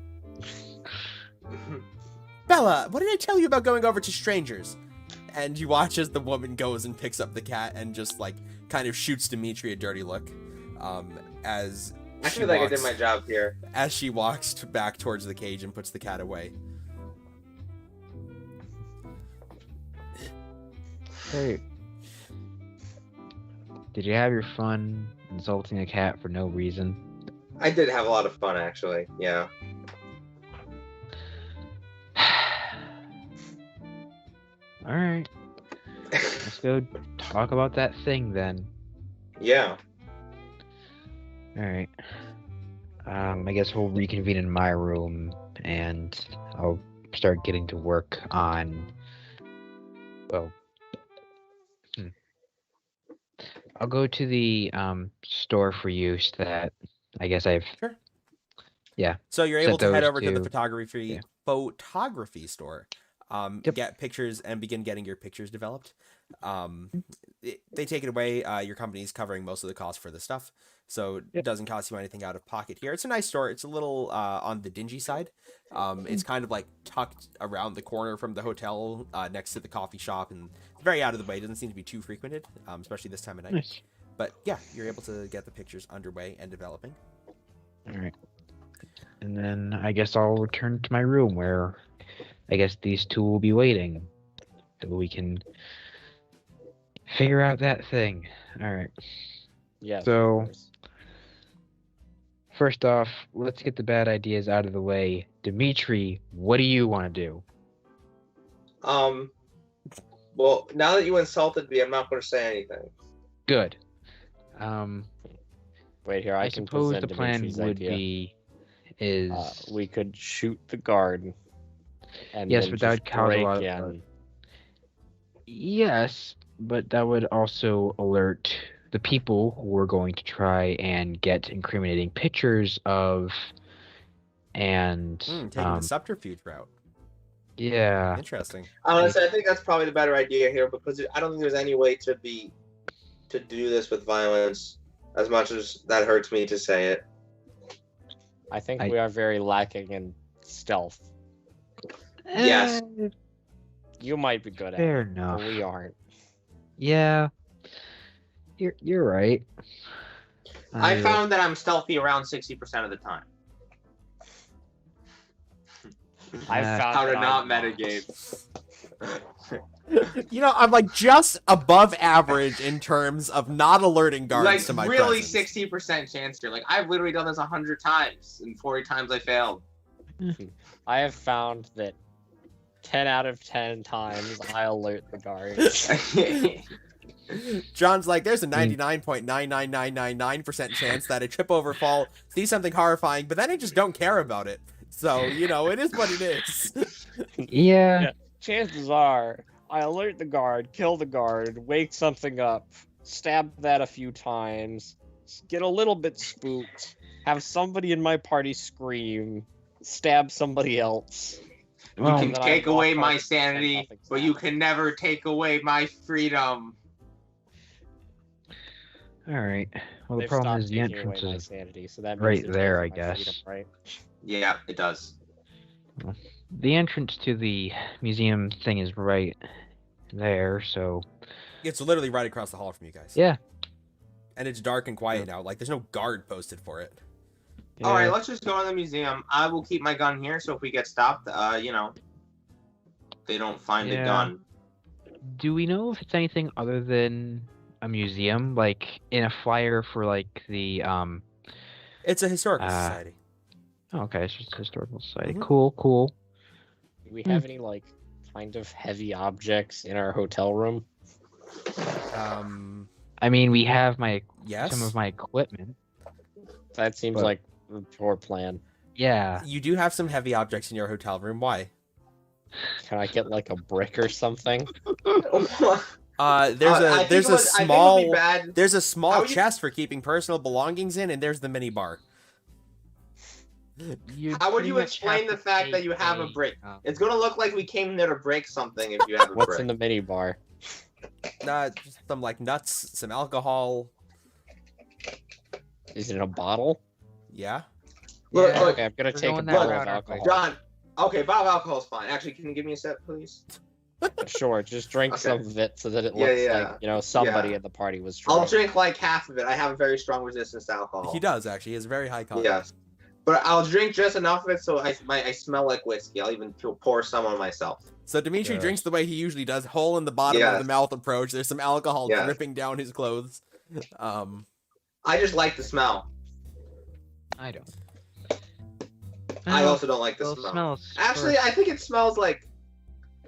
"Bella, what did I tell you about going over to strangers?" And you watch as the woman goes and picks up the cat and just like kind of shoots Dimitri a dirty look. As I feel like I did my job here. As she walks back towards the cage and puts the cat away. Hey, did you have your fun insulting a cat for no reason? I did have a lot of fun, actually. Yeah. All right, let's go talk about that thing then. Yeah. All right. I guess we'll reconvene in my room, and I'll start getting to work on. Well, I'll go to the store for use that I guess I've. Sure. Yeah. So you're Set able to head those over to the to- photography store, Yep. get pictures and begin getting your pictures developed. They take it away. Your company's covering most of the cost for the stuff, so it Yep. doesn't cost you anything out of pocket here. It's a nice store. It's a little on the dingy side. It's kind of like tucked around the corner from the hotel, next to the coffee shop, and it's very out of the way. It doesn't seem to be too frequented, especially this time of night. Nice. But yeah, you're able to get the pictures underway and developing. All right. And then I guess I'll return to my room where I guess these two will be waiting so we can figure out that thing. All right. Yeah. So, first off, let's get the bad ideas out of the way. Dimitri, what do you want to do? Well, now that you insulted me, I'm not going to say anything. Good. Wait here, I I can suppose present the plan Dimitri's would idea. be is We could shoot the guard. And Yes, then but that would just cause a lot break of- in. yes, but that would also alert the people who are going to try and get incriminating pictures of and Taking the subterfuge route. yeah. Interesting. Honestly, I think that's probably the better idea here because I don't think there's any way to do this with violence. As much as that hurts me to say it. I think I- we are very lacking in stealth. Yes. You might be good at Fair it, enough. but we aren't. Yeah. You're right. I found that I'm stealthy around 60% of the time. I Uh, found How to that not I'm metagame. You know, I'm like just above average in terms of not alerting guards Like to my really presence. 60% chance here. Like I've literally done this 100 times, and 40 times I failed. I have found that 10 out of 10 times, I alert the guards. John's like, there's a 99.99999% chance that I trip over, fall, see something horrifying, but then I just don't care about it. So, you know, it is what it is. Yeah. Chances are, I alert the guard, kill the guard, wake something up, stab that a few times, get a little bit spooked, have somebody in my party scream, stab somebody else. You Well, can then I take walk away home my and sanity, nothing's but you happened. can never take away my freedom. all right. Well, the They've problem stopped is the taking away entrance my is sanity, so that means right they're there, taking I my guess. freedom, right? Yeah, it does. the entrance to the museum thing is right there. So It's literally right across the hall from you guys. yeah. And it's dark and quiet now. Like, there's no guard posted for it. All right, Yeah. let's just go to the museum. I will keep my gun here, so if we get stopped, you know, they don't find the Yeah. gun. Do we know if it's anything other than a museum, like in a flyer for like the It's a historical Ah. society. Oh, okay, it's just a historical society. Mhm. Cool. Do we have any, like, kind of heavy objects in our hotel room? I mean, we have Yes. some of my equipment. That seems But- like a poor plan. Yeah. You do have some heavy objects in your hotel room. Why? Can I get, like, a brick or something? There's I a think it would be small bad. there's a How small would you- chest for keeping personal belongings in, and there's the mini bar. How would you explain the fact that you have a brick? It's gonna look like we came there to break something if you have a What's brick. in the mini bar? Just some like nuts, some alcohol. Is it a bottle? Yeah. Look, Yeah. look, Okay, I'm gonna We're take a going that bottle of route, aren't we? alcohol. John. Okay, bottle of alcohol is fine. Actually, can you give me a sip, please? Sure, just drink Okay. some of it so that it Yeah, looks yeah. like, you know, somebody Yeah. at the party was I'll drunk. drink like half of it. I have a very strong resistance to alcohol. He does actually. He has very high content. Yes. But I'll drink just enough of it so I smell like whiskey. I'll even pour some on myself. So Dimitri Yeah. drinks the way he usually does, hole in the bottom of Yes. the mouth approach. There's some alcohol Yes. dripping down his clothes. I just like the smell. I don't. I also don't like the They'll smell. smell. Actually, I think it smells like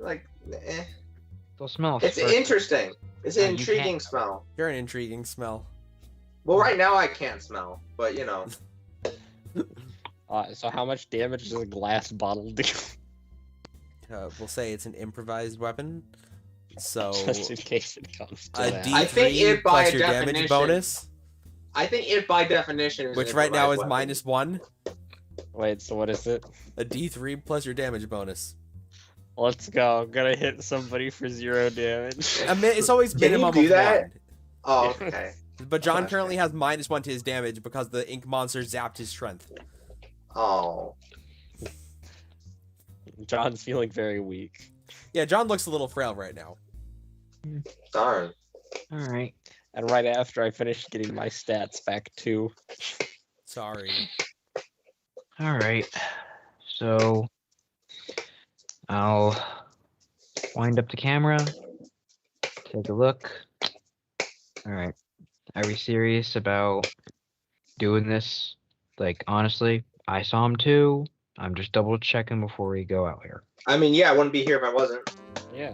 eh. they'll smell. It's first. interesting. It's an You intriguing can't- smell. You're an intriguing smell. Well, right now I can't smell, but you know. So how much damage does a glass bottle do? We'll say it's an improvised weapon. So Just in case it comes to a that. I think D3 it by plus your damage definition- bonus, I think it by definition is which an right now is improvised weapon. -1. Wait, so what is it? A D3 plus your damage bonus. Let's go. I'm gonna hit somebody for 0 damage. It's always Can you minimum do of that? 1. Oh, okay. But John Okay. currently has -1 to his damage because the ink monster zapped his strength. Oh. John's feeling very weak. Yeah, John looks a little frail right now. Darn. All right. And right after I finish getting my stats back too. Sorry. All right. So I'll wind up the camera. Take a look. All right. Are we serious about doing this? Like, honestly, I saw him too. I'm just double checking before we go out here. I mean, yeah, I wouldn't be here if I wasn't. Yeah.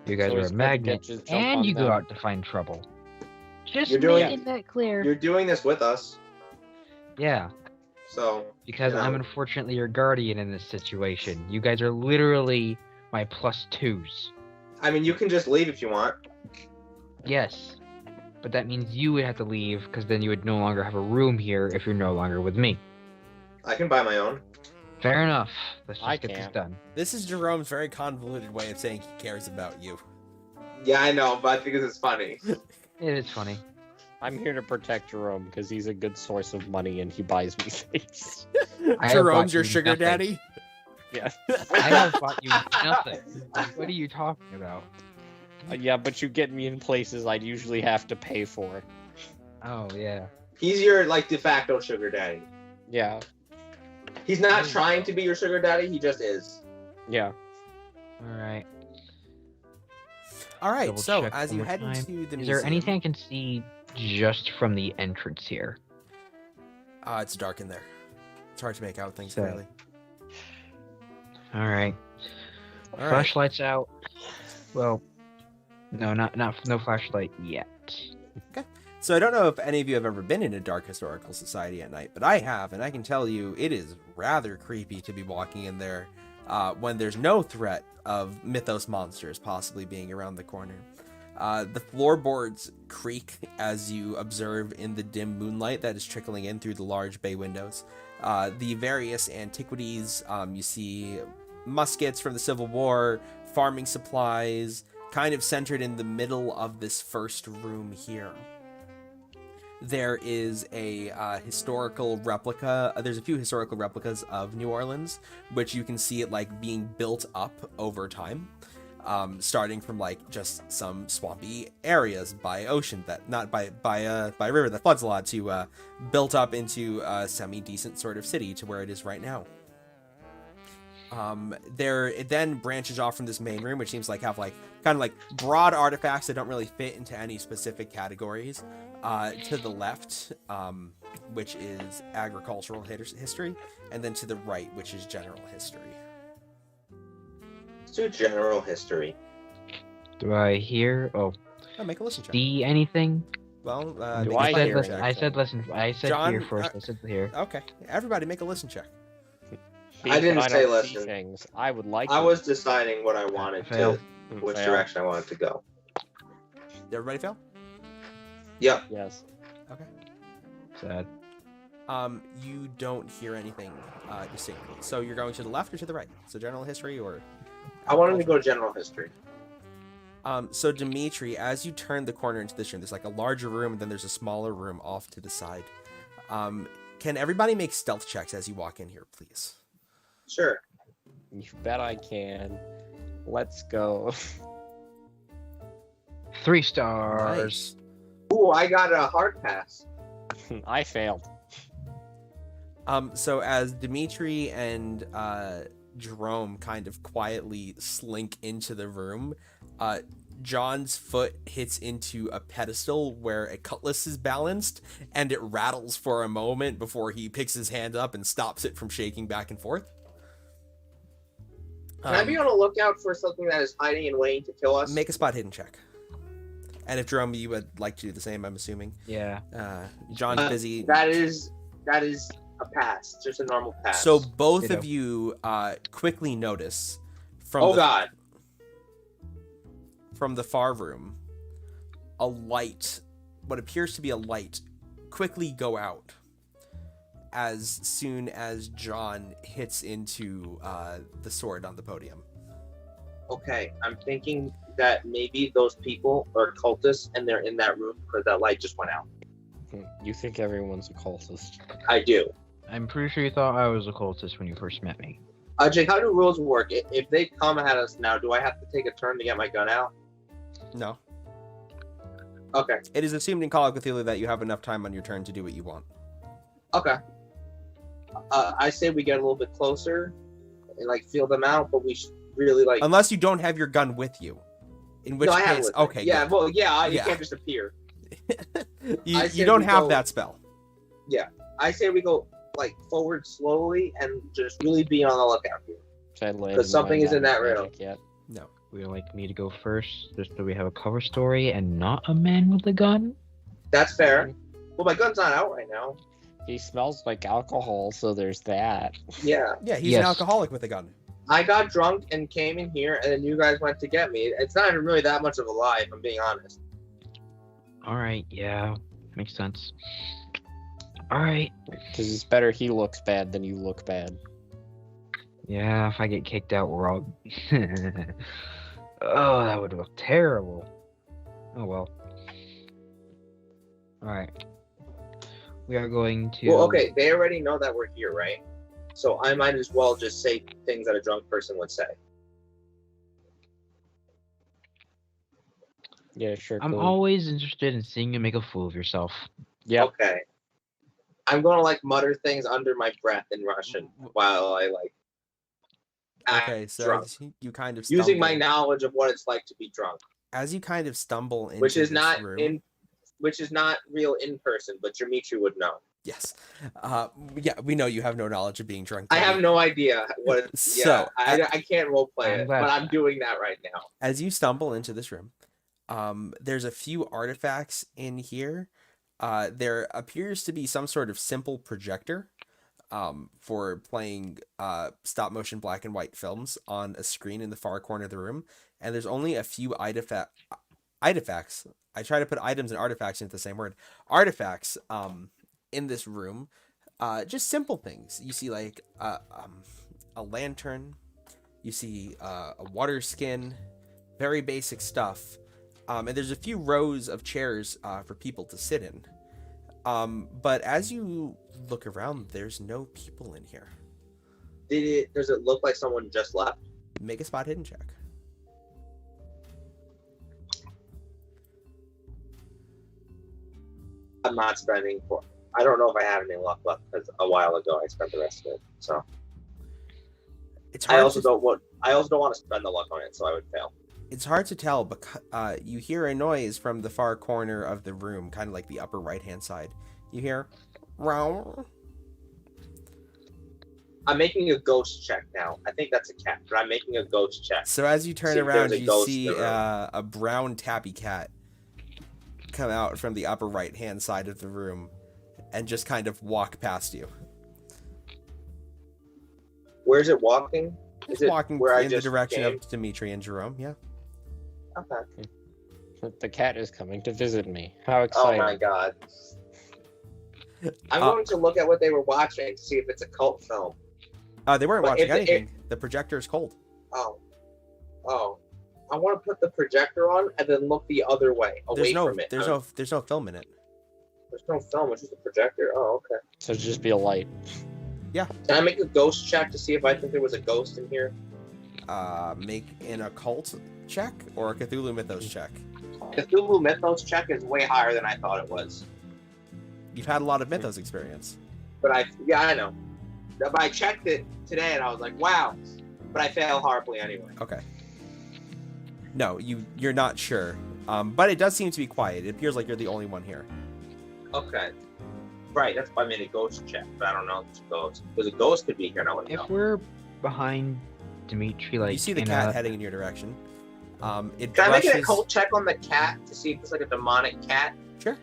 You guys So are it's a good to magnet, just jump and on you go them. out to find trouble. Just You're doing- making that clear. You're doing this with us, Yeah, so because you I'm know. unfortunately your guardian in this situation. You guys are literally my +2s. I mean, you can just leave if you want. Yes, but that means you would have to leave, because then you would no longer have a room here if you're no longer with me. I can buy my own. Fair enough. Let's just I get this can't. done. This is Jerome's very convoluted way of saying he cares about you. Yeah, I know, but I think this is funny. It is funny. I'm here to protect Jerome because he's a good source of money and he buys me things. I have Jerome's bought your you sugar nothing. daddy? Yeah. I have bought you nothing. What are you talking about? Yeah, but you get me in places I'd usually have to pay for. Oh, yeah. He's your like de facto sugar daddy. Yeah. He's not trying to be your sugar daddy. He just is. Yeah. Alright. All right, Double so check as one you more head time. into the museum, Is there anything I can see just from the entrance here? It's dark in there. It's hard to make out things So- clearly. All right. All right. Flashlights out. Well, no, no flashlight yet. So I don't know if any of you have ever been in a dark historical society at night, but I have, and I can tell you it is rather creepy to be walking in there when there's no threat of mythos monsters possibly being around the corner. The floorboards creak as you observe in the dim moonlight that is trickling in through the large bay windows. The various antiquities, you see muskets from the Civil War, farming supplies, kind of centered in the middle of this first room here. There is a historical replica. There's a few historical replicas of New Orleans, which you can see it like being built up over time, starting from like just some swampy areas by ocean that not by a river that floods a lot to built up into a semi-decent sort of city to where it is right now. It then branches off from this main room, which seems like have like kind of like broad artifacts that don't really fit into any specific categories. To the left, which is agricultural history, and then to the right, which is general history. Let's do general history. Do I hear? Oh, Make a listen check. see anything? Well, Do make I a hear listen it? check. I said listen. I said John, here first. I said here. Okay, everybody make a listen check. I didn't But say don't see listen. things. I would like. I to. was deciding what I wanted Fail. to, which Fail. direction I wanted to go. Did everybody fail? Yep. Yes. Okay. Sad. You don't hear anything distinctly. So you're going to the left or to the right? So general history or? I wanted to go general history. So Dimitri, as you turn the corner into this room, there's like a larger room, and then there's a smaller room off to the side. Can everybody make stealth checks as you walk in here, please? Sure. You bet I can. Let's go. 3 stars. Nice. Ooh, I got a hard pass. I failed. So as Dimitri and Jerome kind of quietly slink into the room, John's foot hits into a pedestal where a cutlass is balanced, and it rattles for a moment before he picks his hand up and stops it from shaking back and forth. Can I be on the lookout for something that is hiding and waiting to kill us? Make a spot hidden check. And if Jerome, you would like to do the same, I'm assuming. Yeah. John's busy. That is a pass. Just a normal pass. So both Ditto. of you quickly notice Oh God. from the far room, a light, what appears to be a light, quickly go out as soon as John hits into the sword on the podium. Okay, I'm thinking that maybe those people are cultists and they're in that room because that light just went out. You think everyone's a cultist? I do. I'm pretty sure you thought I was a cultist when you first met me. Jake, how do rules work? If they come at us now, do I have to take a turn to get my gun out? No. Okay. It is assumed in Call of Cthulhu that you have enough time on your turn to do what you want. Okay. I say we get a little bit closer and like feel them out, but we should really like. Unless you don't have your gun with you. In which No, I have it case, with me. okay. Yeah. good. Well, yeah. You Yeah. can't just appear. you I you said don't we have go- that spell. I say we go like forward slowly and just really be on the lookout here. Because something is in that room. Yet. No. Would you like me to go first, just so we have a cover story and not a man with a gun? That's fair. Well, my gun's not out right now. He smells like alcohol, so there's that. Yeah. Yeah, he's Yes. an alcoholic with a gun. I got drunk and came in here, and then you guys went to get me. It's not even really that much of a lie, if I'm being honest. Alright, yeah. Makes sense. Alright. Because it's better he looks bad than you look bad. Yeah, if I get kicked out, we're all... Oh, that would look terrible. Oh well. Alright. We are going to... Well, okay, they already know that we're here, right? So I might as well just say things that a drunk person would say. Yeah, sure. I'm cool. always interested in seeing you make a fool of yourself. Yep. Okay. I'm gonna like mutter things under my breath in Russian while I like act Okay, so drunk. as you kind of stumble, Using my knowledge of what it's like to be drunk. as you kind of stumble into Which is this not room, which is not real in person, but Dimitri would know. Yes. Yeah, we know you have no knowledge of being drunk. I have Teddy. no idea what. Yeah, So, I can't role play I'm it, glad but for I'm that. doing that right now. As you stumble into this room, there's a few artifacts in here. There appears to be some sort of simple projector for playing stop motion black and white films on a screen in the far corner of the room. And there's only a few artifacts. I try to put items and artifacts into the same word. Artifacts in this room. Just simple things. You see like a lantern. You see a water skin. Very basic stuff. And there's a few rows of chairs for people to sit in. But as you look around, there's no people in here. Does it look like someone just left? Make a spot hidden check. I'm not spending for. I don't know if I have any luck left because a while ago I spent the rest of it. So It's I hard also to, don't want. I also don't want to spend the luck on it, so I would fail. it's hard to tell, but you hear a noise from the far corner of the room, kind of like the upper right-hand side. You hear, "Row." I'm making a ghost check now. I think that's a cat, but I'm making a ghost check. So as you turn See if around, there's a you ghost see in the room. a brown tabby cat come out from the upper right-hand side of the room and just kind of walk past you. Where's it walking? It's Is it walking where I in the just direction came? of Dimitri and Jerome, yeah. Okay. The cat is coming to visit me. How Oh exciting! my god. I'm Uh, going to look at what they were watching to see if it's a cult film. They weren't But watching if anything. The projector is cold. Oh. I want to put the projector on and then look the other way, away from it. There's no film in it. There's no film. It's just a projector. Oh, okay. So just be a light. Can I make a ghost check to see if I think there was a ghost in here? Make an occult check or a Cthulhu Mythos check. Cthulhu Mythos check is way higher than I thought it was. You've had a lot of Mythos experience. But I know. But I checked it today and I was like, wow. But I fail horribly anyway. Okay. No, you're not sure. But it does seem to be quiet. It appears like you're the only one here. Okay. Right, that's why I made a ghost check, but I don't know if it's a ghost. Because a ghost could be here and I wouldn't If know. we're behind Dimitri, like You see the in cat a- heading in your direction. It Can I make an brushes. occult check on the cat to see if it's like a demonic cat? Sure.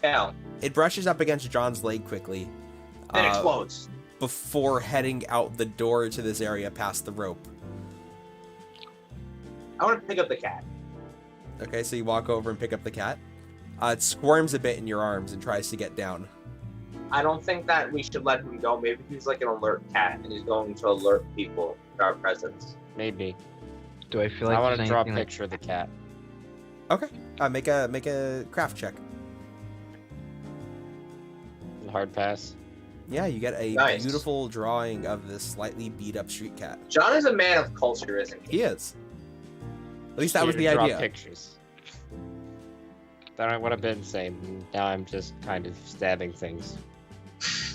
Fail. It brushes up against John's leg quickly. Then explodes. Before heading out the door to this area past the rope. I want to pick up the cat. Okay, so you walk over and pick up the cat. It squirms a bit in your arms and tries to get down. I don't think that we should let him go. Maybe he's like an alert cat and he's going to alert people to our presence. Maybe. Do I feel like I want there's to draw a anything, like- picture of the cat. Okay. Make a craft check. Hard pass. Yeah, you get a Nice. beautiful drawing of this slightly beat up street cat. John is a man of culture, isn't he? He is. At least that was Here the to draw idea. Pictures. That I would have been saying. Now I'm just kind of stabbing things.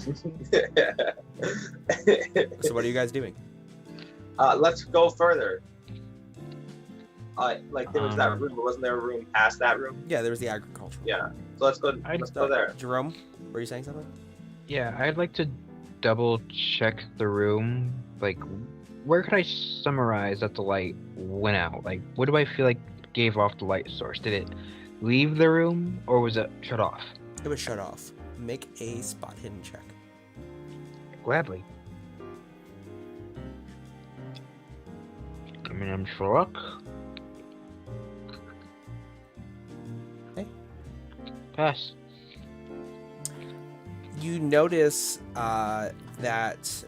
So what are you guys doing? Let's go further. Like there was that Um, room, but wasn't there a room past that room? Yeah, there was the agricultural. Yeah. So let's go. I'd Let's go there. Jerome, were you saying something? Yeah, I'd like to double check the room. Like, where could I summarize that the light went out? Like, what do I feel like gave off the light source? Did it leave the room or was it shut off? It was shut off. Make a spot hidden check. Gladly. I mean, I'm sure luck. Hey. Pass. You notice that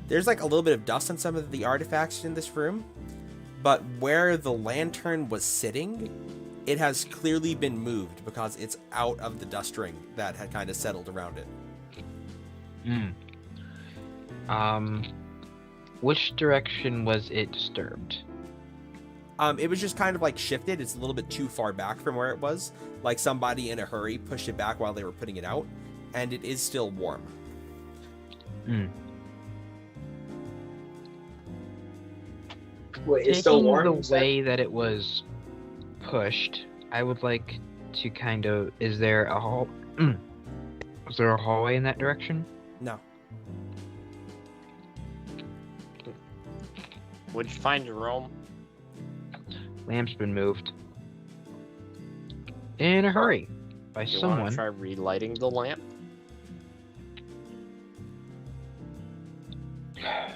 there's like a little bit of dust on some of the artifacts in this room, but where the lantern was sitting, it has clearly been moved because it's out of the dust ring that had kind of settled around it. Which direction was it disturbed? It was just kind of like shifted. It's a little bit too far back from where it was. Like somebody in a hurry pushed it back while they were putting it out, and it is still warm. Wait, it's still Taking warm. the you said? way that it was pushed, I would like to kind of. Is there a hall? Is there a hallway in that direction? No. Would you find your room? Lamp's been moved. In a hurry. By You want someone. to try relighting the lamp? I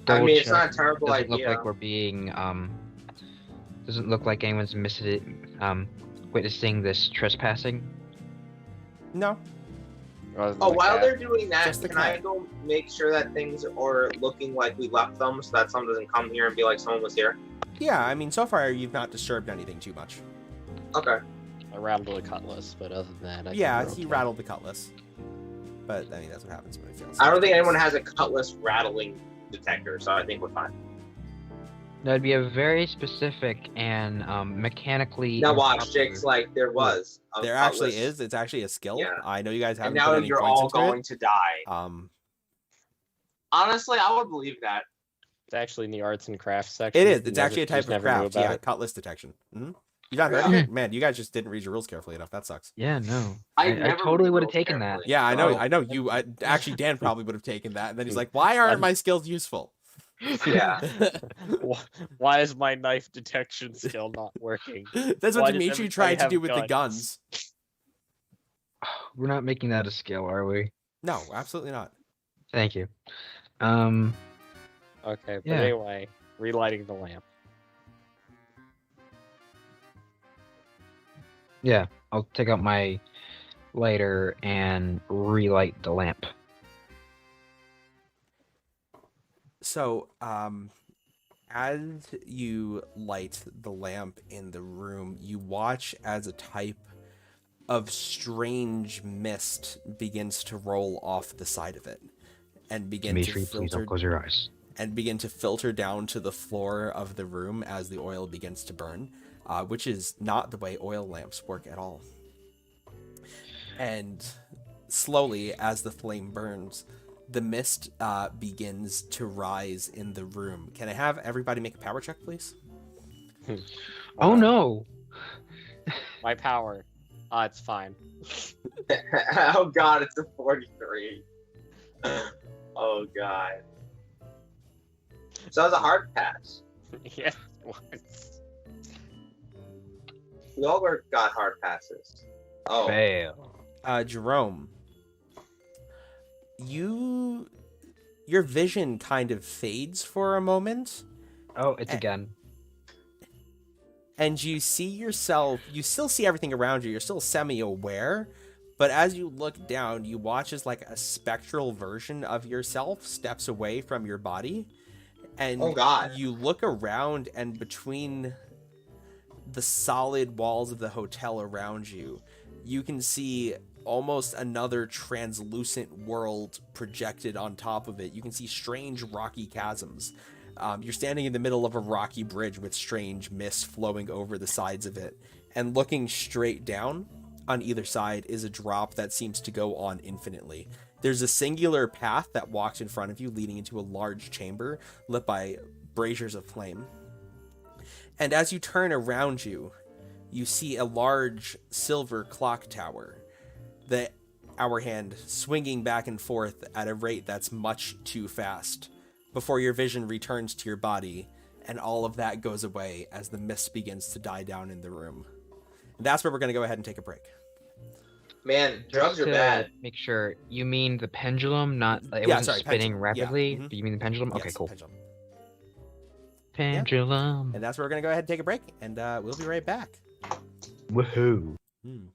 Double mean, it's check. not a terrible Doesn't idea. look like we're being doesn't look like anyone's witnessing this trespassing. No. Oh, while they're doing that, Just the can I cat. go make sure that things are looking like we left them so that someone doesn't come here and be like someone was here? Yeah, I mean, so far you've not disturbed anything too much. Okay. I rattled a cutlass, but other than that, I Yeah, think we're he okay. rattled the cutlass. But, I mean, that's what happens when he feels I don't think anyone has a cutlass rattling detector, so I think we're fine. That'd be a very specific and mechanically. Now watch, improper- Jake's like there was. A There cutlass, actually is. It's actually a skill. Yeah. I know you guys And haven't now put any you're points all into going it. to die. Honestly, I would believe that. It's actually in the arts and crafts section. It is. It's Never- actually a type just of never knew craft. about Yeah, it. cutlass detection. Mm-hmm. You not heard of it? Man, you guys just didn't read your rules carefully enough. That sucks. Yeah, no. I I never totally read would have rules taken carefully. that. Yeah, I know. Oh. I know. You actually, Dan probably would have taken that. And then he's like, "Why aren't my skills useful?" Yeah. Why is my knife detection skill not working? That's Why what does Dimitri everybody tried to have do with the guns? guns. We're not making that a skill, are we? No, absolutely not. Thank you. Okay, but Yeah. anyway, relighting the lamp. Yeah, I'll take out my lighter and relight the lamp. So, as you light the lamp in the room, you watch as a type of strange mist begins to roll off the side of it and begin Dimitri, to please filter don't close your eyes. down to the floor of the room as the oil begins to burn, which is not the way oil lamps work at all. And slowly, as the flame burns, the mist begins to rise in the room. Can I have everybody make a power check, please? Oh no! My power. It's fine. Oh god, it's a 43. Oh god. So that was a hard pass. Yeah, it was. We all got hard passes. Oh. Fail. Jerome, your vision kind of fades for a moment, Oh, it's a gun. and you see yourself. You still see everything around you. You're still semi-aware, but as you look down, you watch as like a spectral version of yourself steps away from your body, and Oh, God. you look around, and between the solid walls of the hotel around you, you can see almost another translucent world projected on top of it. You can see strange rocky chasms. You're standing in the middle of a rocky bridge with strange mist flowing over the sides of it. And looking straight down on either side is a drop that seems to go on infinitely. There's a singular path that walks in front of you, leading into a large chamber lit by braziers of flame. And as you turn around you, you see a large silver clock tower, the hour hand swinging back and forth at a rate that's much too fast, before your vision returns to your body, and all of that goes away as the mist begins to die down in the room. And that's where we're going to go ahead and take a break. Man, drugs are To bad. Make sure you mean the pendulum, not it Yeah, wasn't sorry, spinning pendulum. Yeah, rapidly. mhm. Do you mean the pendulum? Okay, Yes, cool. pendulum. Pendulum. And that's where we're going to go ahead and take a break, and we'll be right back. Woohoo! Hmm.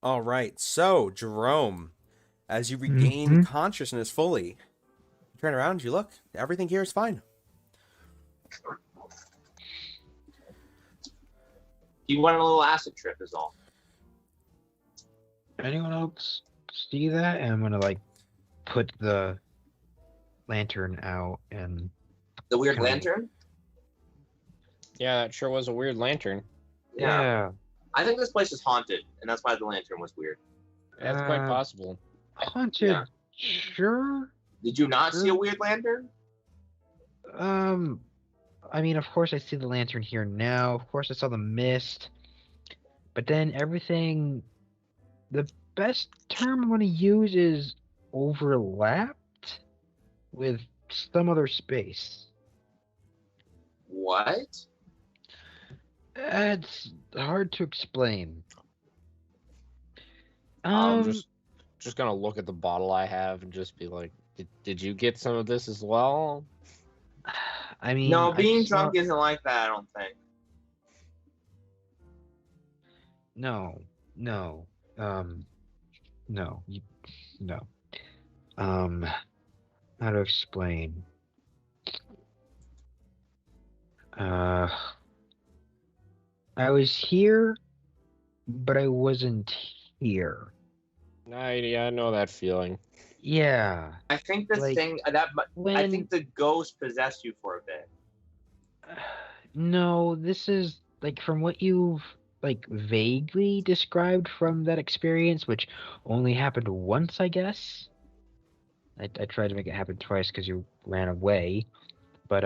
All right. So, Jerome, as you regain consciousness fully, you turn around, you look. Everything here is fine. You went on a little acid trip, is all. Anyone else see that? And I'm gonna like put the lantern out and The weird Kinda- lantern. Yeah, that sure was a weird lantern. yeah. I think this place is haunted, and that's why the lantern was weird. That's quite Uh, possible. Haunted. Yeah. Sure. Did you not see a Sure. weird lantern? I mean, of course I see the lantern here now. Of course I saw the mist. But then everything, the best term I'm going to use is overlapped with some other space. What? It's hard to explain. I'm just gonna look at the bottle I have and just be like, did you get some of this as well? I mean, No, I being saw- drunk isn't like that. I don't think. No, no, no, no. How to explain? I was here, but I wasn't here. I know that feeling. Yeah. I think the Like, thing that I When think the ghost possessed you for a bit. no, this is like from what you've like vaguely described from that experience, which only happened once, I guess. I tried to make it happen twice because you ran away, but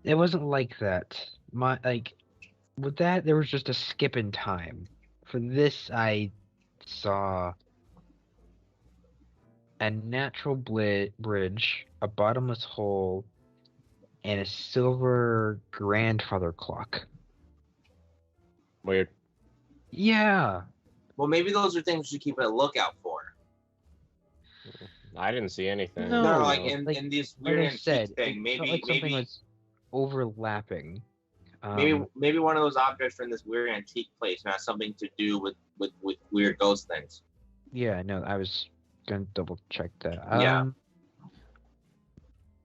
it wasn't like that. My like with that there was just a skip in time. For this, I saw a natural bridge, a bottomless hole, and a silver grandfather clock. Weird. Yeah. Well, maybe those are things you keep a lookout for. I didn't see anything. No, No, like like- in this Like weird I antique said, thing. it Maybe felt like something maybe was overlapping. maybe one of those objects from this weird antique place has something to do with weird ghost things. Yeah, no, I was gonna double check that. Yeah.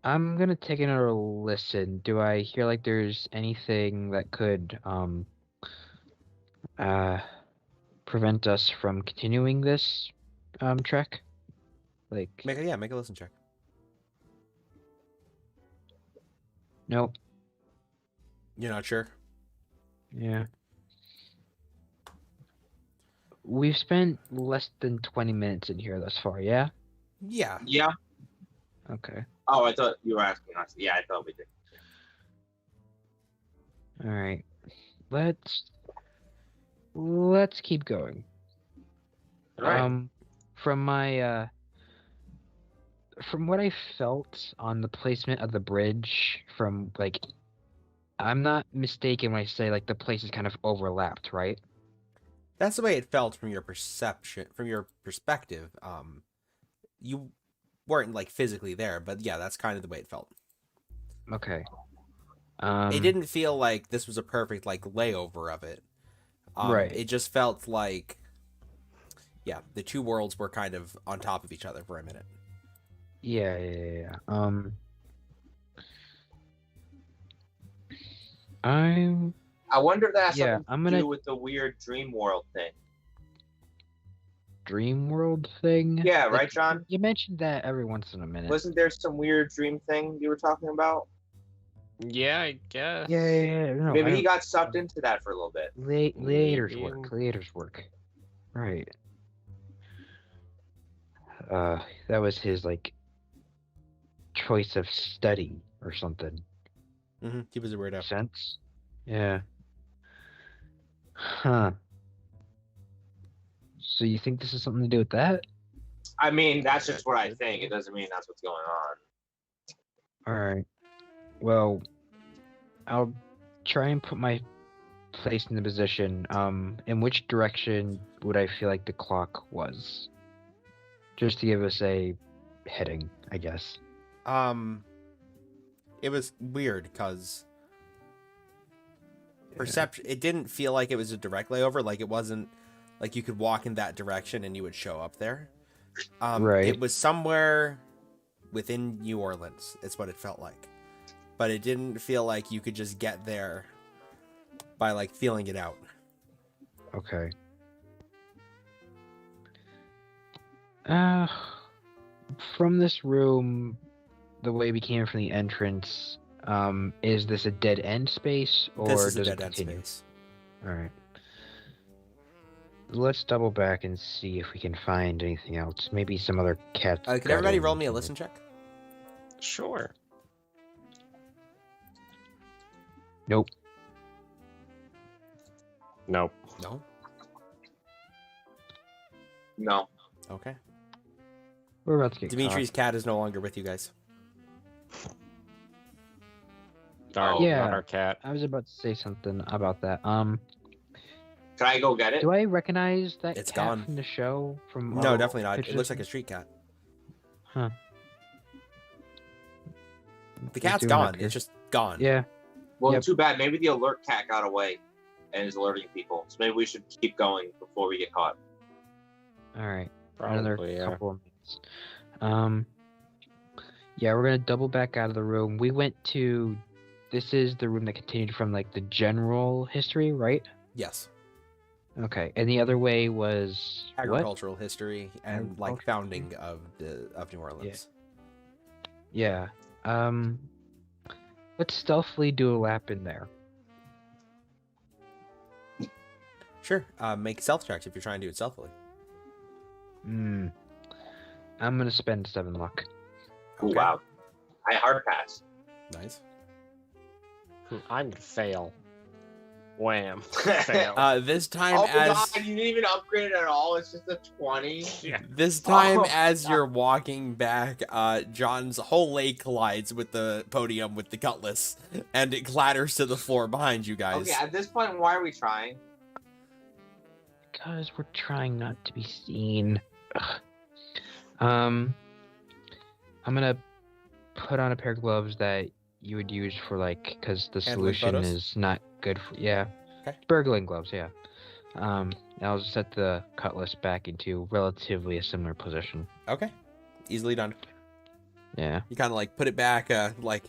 I'm gonna take another listen. Do I hear like there's anything that could prevent us from continuing this trek? Like Make a listen check. nope. You're not sure? Yeah. We've spent less than 20 minutes in here thus far, yeah? Yeah. Yeah. Okay. Oh, I thought you were asking us. Yeah, I thought we did. Alright. Let's keep going. All right. From my from what I felt on the placement of the bridge, from like I'm not mistaken when I say like the places kind of overlapped, right? That's the way it felt from your perspective. You weren't like physically there, but yeah, that's kind of the way it felt. Okay. It didn't feel like this was a perfect like layover of it. Right. It just felt like, yeah, the two worlds were kind of on top of each other for a minute. Yeah. I'm I wonder if that has Yeah, something I'm to gonna- do with the weird dream world thing. dream world thing. Yeah, Like, right, John? You mentioned that every once in a minute. Wasn't there some weird dream thing you were talking about? Yeah, I guess. Yeah. No, Maybe he got sucked into that for a little bit. Later's Maybe. work. Later's work. Right. That was his like choice of study or something. Mm-hmm. He was a weirdo. Sense? Yeah. Huh. So you think this is something to do with that? I mean, that's just what I think. It doesn't mean that's what's going on. Alright. Well, I'll try and put my place in the position. In which direction would I feel like the clock was? Just to give us a heading, I guess. It was weird because perception. It didn't feel like it was a direct layover. Like it wasn't like you could walk in that direction and you would show up there. Right. It was somewhere within New Orleans. It's what it felt like, but it didn't feel like you could just get there by like feeling it out. Okay. From this room, the way we came from the entrance, is this a dead end space or This is a does dead it end continue? space. All right. Let's double back and see if we can find anything else. Maybe some other cats. Can got everybody in roll me a or listen check? Sure. Nope. Nope. No. No. Okay. We're about to get Dimitri's cat is no longer with you guys. Darn, Yeah. not our cat. I was about to say something about that. Can I go get it? Do I recognize that It's cat gone. from the show? From No, our definitely not. It pictures? looks like a street cat. Huh. The He's cat's doing gone. okay. It's just gone. Yeah. Well, Yep. too bad. Maybe the alert cat got away and is alerting people. So maybe we should keep going before we get caught. All right. Probably, Another yeah. couple of minutes. Yeah, we're gonna double back out of the room. We went to. This is the room that continued from like the general history, right? Yes. Okay. And the other way was what? Agricultural history and like Agricultural founding of New Orleans. Yeah. Let's stealthily do a lap in there. Sure. Make stealth checks if you're trying to do it stealthily. I'm gonna spend 7 luck. Ooh, wow. I hard pass. Nice. I'm gonna fail. Wham. Fail. This time Oh as god, you didn't even upgrade it at all. It's just a 20. Yeah. this time Oh, as you're walking back, John's whole leg collides with the podium with the cutlass, and it clatters to the floor behind you guys. Okay, at this point, why are we trying? Because we're trying not to be seen. Ugh. I'm gonna put on a pair of gloves that you would use for like, because the Handling solution photos? is not good for, yeah. Okay. Burgling gloves, yeah. I'll set the cutlass back into relatively a similar position. Okay. Easily done. Yeah. You kind of like put it back, like,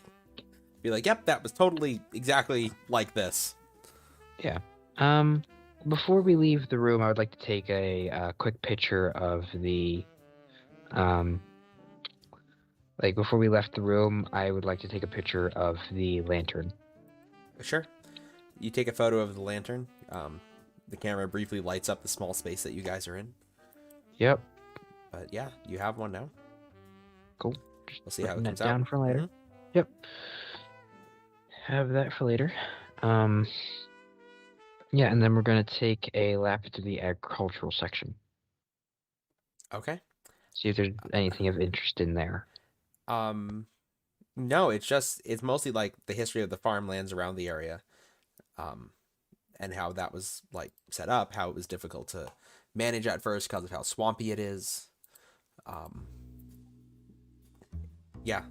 be like, yep, that was totally exactly like this. Before we leave the room, I would like to take a quick picture of the, like before we left the room, I would like to take a picture of the lantern. Sure. You take a photo of the lantern. The camera briefly lights up the small space that you guys are in. Yep. But yeah, you have one now. Cool. We'll see how it Putting comes that down out. for later. Mhm. Yep. Have that for later. Yeah, and then we're gonna take a lap to the agricultural section. Okay. See if there's anything of interest in there. No, it's mostly like the history of the farmlands around the area. And how that was like set up, how it was difficult to manage at first because of how swampy it is. Yeah,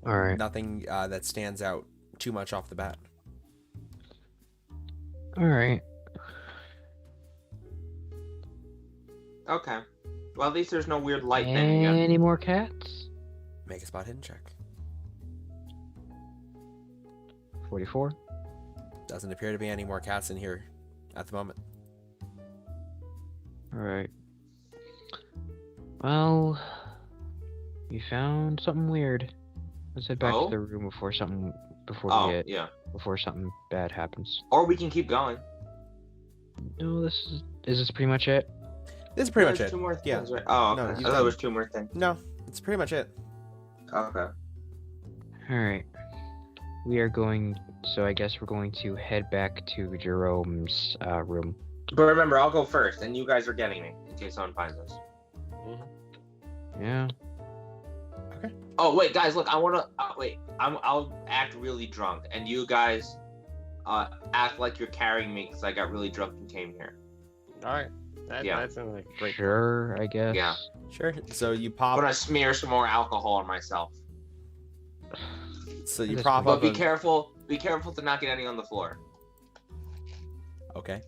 All right. nothing that stands out too much off the bat. All right. Okay. Well, at least there's no weird light thing again. Any more cats? Make a spot hidden check. 44. Doesn't appear to be any more cats in here at the moment. All right. Well, we found something weird. Let's head back Oh? to the room before something Oh, we get yeah. before something bad happens. Or we can keep going. No, this is this pretty much it? This is pretty much There's it. two more Yeah. things, right? Oh, No, okay. you've I thought done- there was two more things. No, it's pretty much it. Okay. All right. We are going. So I guess we're going to head back to Jerome's room. But remember, I'll go first, and you guys are getting me in case someone finds us. Yeah. Oh wait, guys, look, I wanna wait. I'll act really drunk, and you guys act like you're carrying me because I got really drunk and came here. All right. Yeah. That sounds like a great. Sure, I guess. Yeah. Sure. So you I'm pop. gonna smear some more alcohol on myself. So you That is prop But up. be careful. Be careful to not get any on the floor. Okay.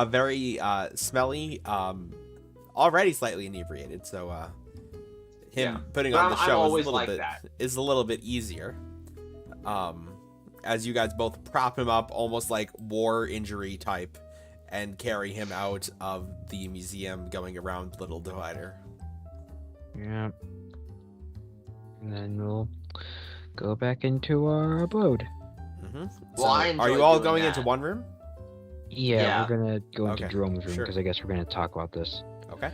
Very smelly. Already slightly inebriated. So him Yeah. putting But on the I'm show always like that. is a little bit easier. As you guys both prop him up, almost like war injury type, and carry him out of the museum, going around Little Divider. Yeah. And then we'll go back into our abode. Mm-hmm. Well, I are enjoy you all doing going that. into one room? Yeah, Yeah. we're gonna go into Okay, Jerome's room sure. because I guess we're gonna talk about this. Okay.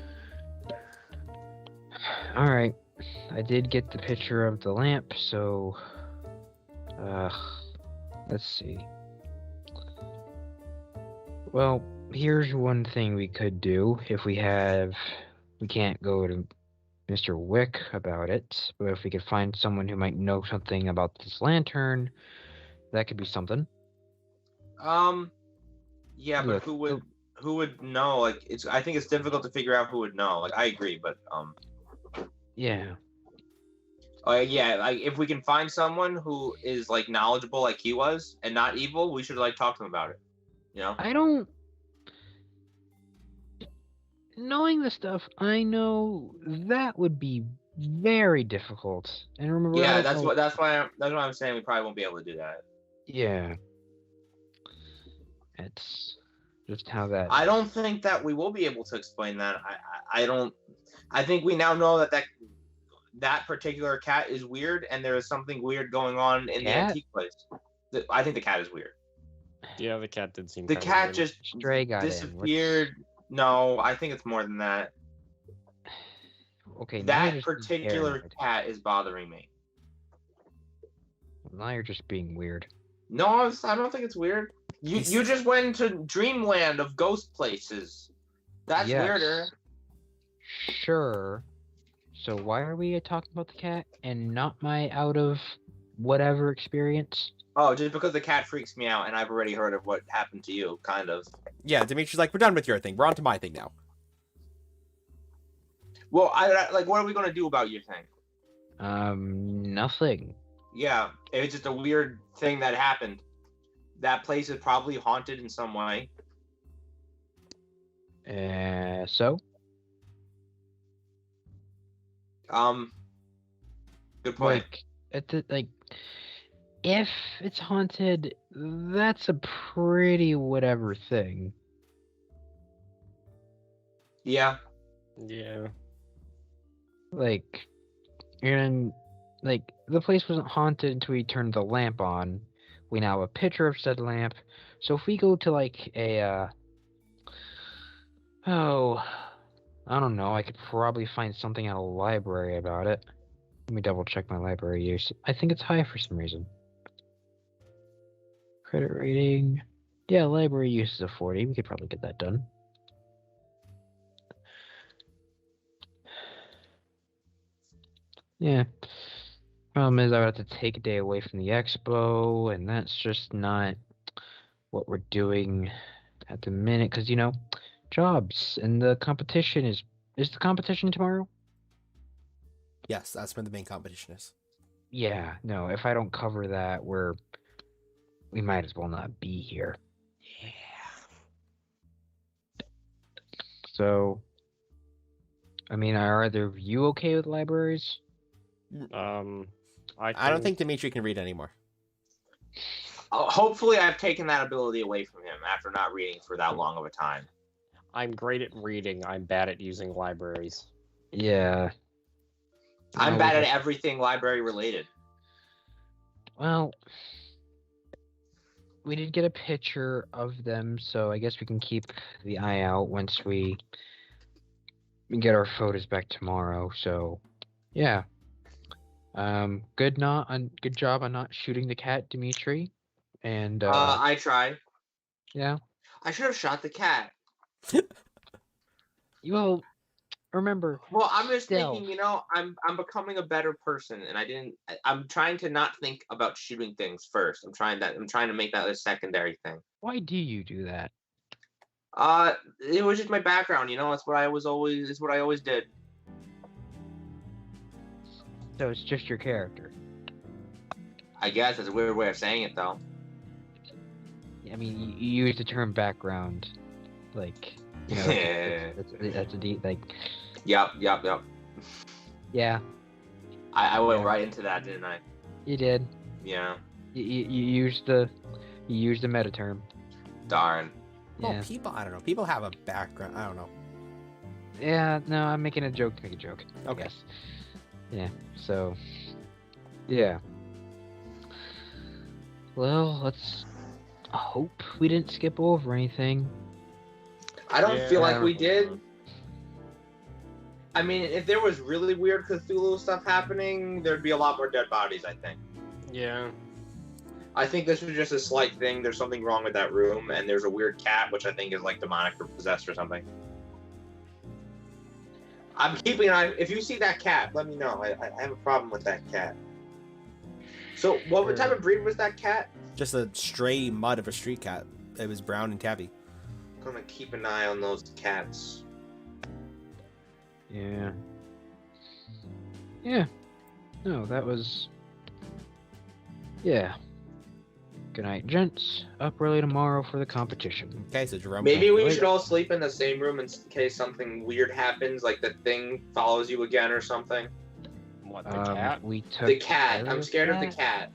All right. I did get the picture of the lamp, so let's see. Well, here's one thing we could do if we can't go to Mr. Wick about it, but if we could find someone who might know something about this lantern, that could be something. Yeah, but Look, who would know? Like, I think it's difficult to figure out who would know. Like, I agree, but yeah. yeah, like if we can find someone who is like knowledgeable like he was and not evil, we should like talk to him about it. You know? I don't. Knowing the stuff I know, that would be very difficult. And remember, I Yeah, don't know- that's why I'm saying we probably won't be able to do that. Yeah. It's just how that. I don't think that we will be able to explain that. I don't. I think we now know that particular cat is weird, and there is something weird going on in the Cat? antique place. I think the cat is weird. Yeah, the cat did seem. The kinda cat weird. just Stray got in. disappeared. No, I think it's more than that. Okay, now That you're just being particular paranoid. cat is bothering me. Now you're just being weird. No, I don't think it's weird. You just went into dreamland of ghost places. That's Yes. weirder. Sure. So why are we talking about the cat and not my out of whatever experience? Oh, just because the cat freaks me out, and I've already heard of what happened to you, kind of. Yeah, Dimitri's like, we're done with your thing. We're on to my thing now. Well, I like. What are we gonna do about your thing? Nothing. Yeah, it's just a weird thing that happened. That place is probably haunted in some way. So? Good point. If it's haunted, that's a pretty whatever thing. Yeah. Yeah. And the place wasn't haunted until we turned the lamp on. We now have a picture of said lamp. So if we go to I don't know, I could probably find something at a library about it. Let me double check my library use. I think it's high for some reason. Credit rating. Yeah, library use is a 40. We could probably get that done. Yeah. Problem is, I would have to take a day away from the expo, and that's just not what we're doing at the minute. Because, jobs and the competition is the competition tomorrow? Yes, that's when the main competition is. Yeah, no, if I don't cover that, we might as well not be here. Yeah. So, I mean, are either of you okay with libraries? I don't think Dimitri can read anymore. Hopefully, I've taken that ability away from him after not reading for that long of a time. I'm great at reading. I'm bad at using libraries. Yeah. I'm No, bad we at everything library related. Well, we did get a picture of them, so I guess we can keep the eye out once we get our photos back tomorrow. So, yeah. Good job on not shooting the cat, Dimitri. And I tried. yeah. I should have shot the cat. Well, remember. Well, I'm just Stealth. thinking, I'm becoming a better person, and I'm trying to not think about shooting things first. I'm trying to make that a secondary thing. Why do you do that? It was just my background, it's what I always did. So it's just your character. I guess that's a weird way of saying it, though. I mean, you use the term background, like, you know, that's a deep, like. Yep. Yeah. I went right into that, didn't I? You did. Yeah. You used the meta term. Darn. Well, Yeah. people, I don't know. People have a background. I don't know. Yeah. No, I'm making a joke to make a joke. Okay. Yes. Yeah. So. Yeah. Well, let's hope we didn't skip over anything. I don't Yeah, feel I like don't we know. did. I mean, if there was really weird Cthulhu stuff happening, there'd be a lot more dead bodies, I think. Yeah. I think this was just a slight thing. There's something wrong with that room, and there's a weird cat, which I think is like demonic or possessed or something. I'm keeping an eye. If you see that cat, let me know. I have a problem with that cat. So, what type of breed was that cat? Just a stray mutt of a street cat. It was brown and tabby. I'm gonna keep an eye on those cats. Yeah. Yeah. No, that was. Yeah. Good night, gents. Up early tomorrow for the competition. Okay, so Jerome. Maybe we Later. should all sleep in the same room in case something weird happens, like the thing follows you again or something. What, the cat? We took The cat. care I'm scared of the cat.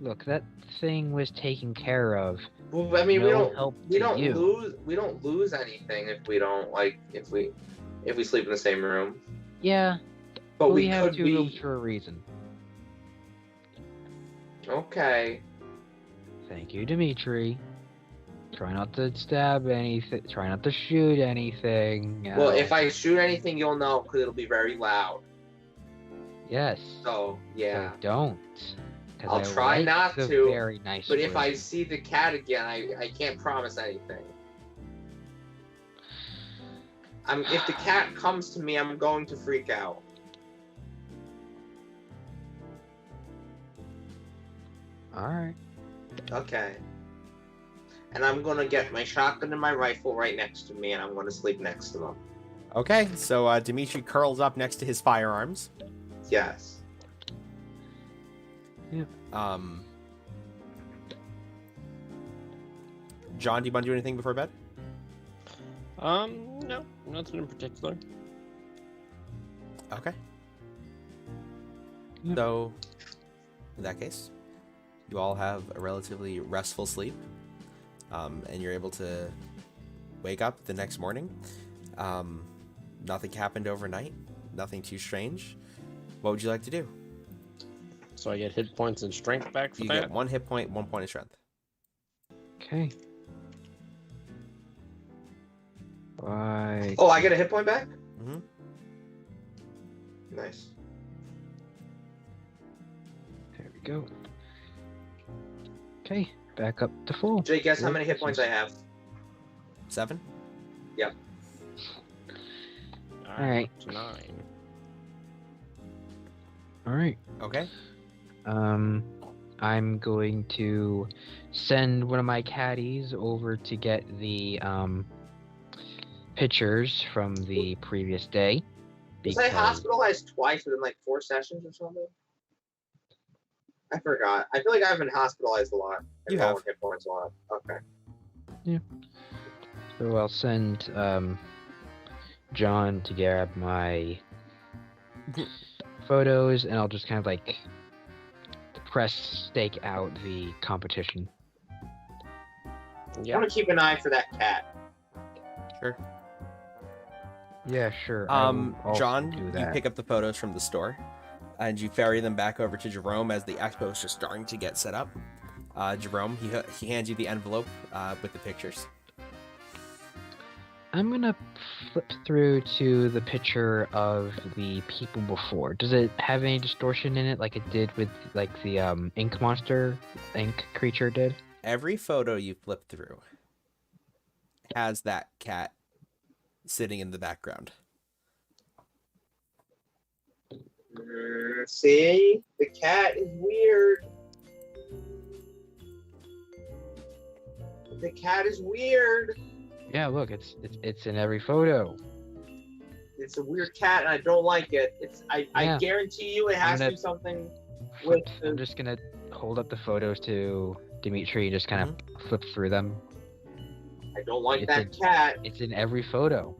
Look, that thing was taken care of. Well, I mean, No help we to don't you. lose anything if we don't if we sleep in the same room. Yeah, But we we have could 2 be rooms for a reason. okay. Thank you, Dimitri. Try not to stab anything. Try not to shoot anything. Well, if I shoot anything, you'll know because it'll be very loud. Yes. So yeah. So don't. 'Cause I'll I try like not the to, Very nice. But if I version. see the cat again, I can't promise anything. If the cat comes to me, I'm going to freak out. All right. Okay. And I'm gonna get my shotgun and my rifle right next to me, and I'm gonna sleep next to them. Okay, so Dimitri curls up next to his firearms. Yes. John, do you want to do anything before bed? No, nothing in particular. Okay. Yep. So, in that case, you all have a relatively restful sleep, and you're able to wake up the next morning. Nothing happened overnight. Nothing too strange. What would you like to do? So I get hit points and strength back for You that? get 1 hit point, 1 point of strength. Okay. Bye. Oh, I get a hit point back? Mm-hmm. Nice. There we go. Okay, back up to full. Jay, guess how many hit points I have? 7? Alright. 9. All right. Okay. I'm going to send one of my caddies over to get the pictures from the previous day. Was I hospitalized twice within like 4 sessions or something? I forgot. I feel like I've been hospitalized a lot. You And have. lowered hit points a lot. Okay. So I'll send John to grab my photos, and I'll just kind of like stake out the competition. I Yeah. want to keep an eye for that cat. Sure. Yeah, sure. I will also John, do you that. pick up the photos from the store, and you ferry them back over to Jerome as the expo is just starting to get set up. Jerome, he hands you the envelope with the pictures. I'm gonna flip through to the picture of the people before. Does it have any distortion in it, like it did with like the ink monster, ink creature did? Every photo you flip through has that cat sitting in the background. See? The cat is weird. The cat is weird. Yeah, look, it's in every photo. It's a weird cat, and I don't like it. I Yeah. guarantee you it has to gonna- be something. with I'm the, just gonna hold up the photos to Dimitri and just kind of flip through them. I don't like It's that cat. It's in every photo.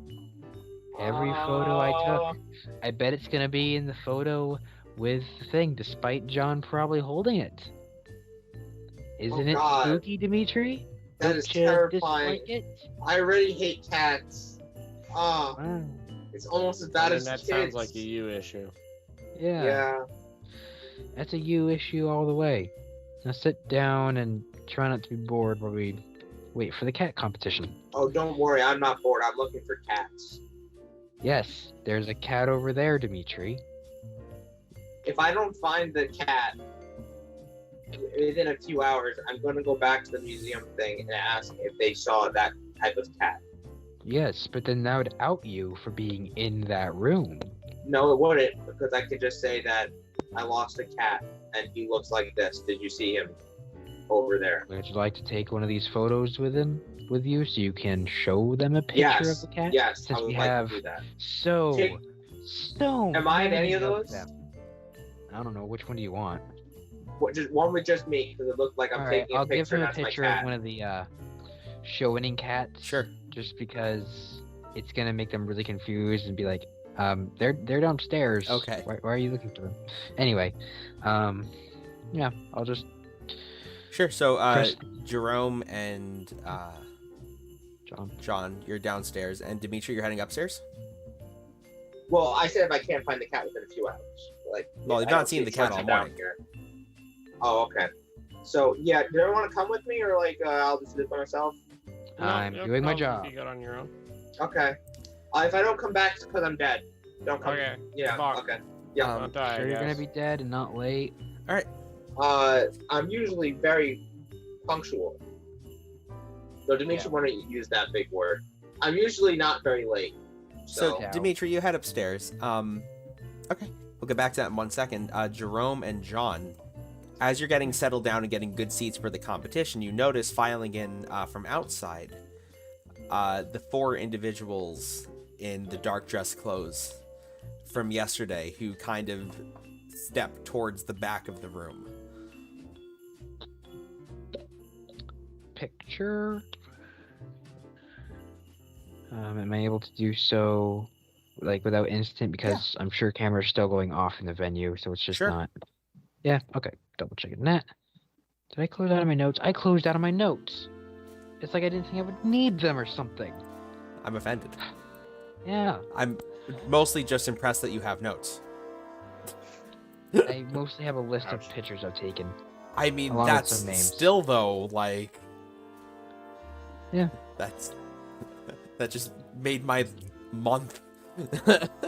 Every photo I took. I bet it's gonna be in the photo with the thing, despite John probably holding it. Isn't it God. spooky, Dimitri? That Don't is you terrifying. dislike it? I already hate cats. Wow. It's almost as bad as that kids. sounds like a you issue. Yeah, Yeah. that's a you issue all the way. Now sit down and try not to be bored while we wait for the cat competition. Oh, don't worry. I'm not bored. I'm looking for cats. Yes, there's a cat over there, Dimitri. If I don't find the cat within a few hours, I'm going to go back to the museum thing and ask if they saw that type of cat. Yes, but then that would out you for being in that room. No, it wouldn't, because I could just say that I lost a cat and he looks like this. Did you see him over there? Would you like to take one of these photos with you so you can show them a picture Yes. of the cat? Yes, Since I would we like have to do that. so Am I in any many of those? them. I don't know, which one do you want? Just one with just me, because it looked like I'm Alright, taking a I'll give picture him and a that's my picture of cat. one of the show-winning cats. Sure. Just because it's gonna make them really confused and be like, they're downstairs. Okay. Why are you looking for them? Anyway, yeah, I'll just Sure. So, Chris. Jerome and John. you're downstairs, and Dimitri, you're heading upstairs. Well, I said if I can't find the cat within a few hours. Like, Well, you've I not don't seen see the cat Fletcher all down morning. here. Oh, okay. So, yeah, do you want to come with me, or like I'll just do it by myself? I'm You'll doing my probably job. Be good on your own. Okay. If I don't come back, it's because I'm dead. Don't come. Okay. Yeah. Fuck. Okay. Yeah. Don't die, Sure I you're gonna guess. be dead and not late. I'm usually very punctual. So Dimitri want to use that big word. I'm usually not very late. So, Yeah. Dimitri, you head upstairs. Okay, we'll get back to that in 1 second. Jerome and John, as you're getting settled down and getting good seats for the competition, you notice filing in from outside the 4 individuals in the dark dress clothes from yesterday who kind of step towards the back of the room. Picture. Am I able to do so, like, without instant? Because I'm sure cameras still going off in the venue, so it's just Sure. not. Yeah. Okay. Double checking that. Did I close out of my notes? I closed out of my notes. It's like I didn't think I would need them or something. I'm offended. Yeah. I'm mostly just impressed that you have notes. I mostly have a list of pictures I've taken. I mean, Along with that's some names. still, though, like... Yeah. That just made my month.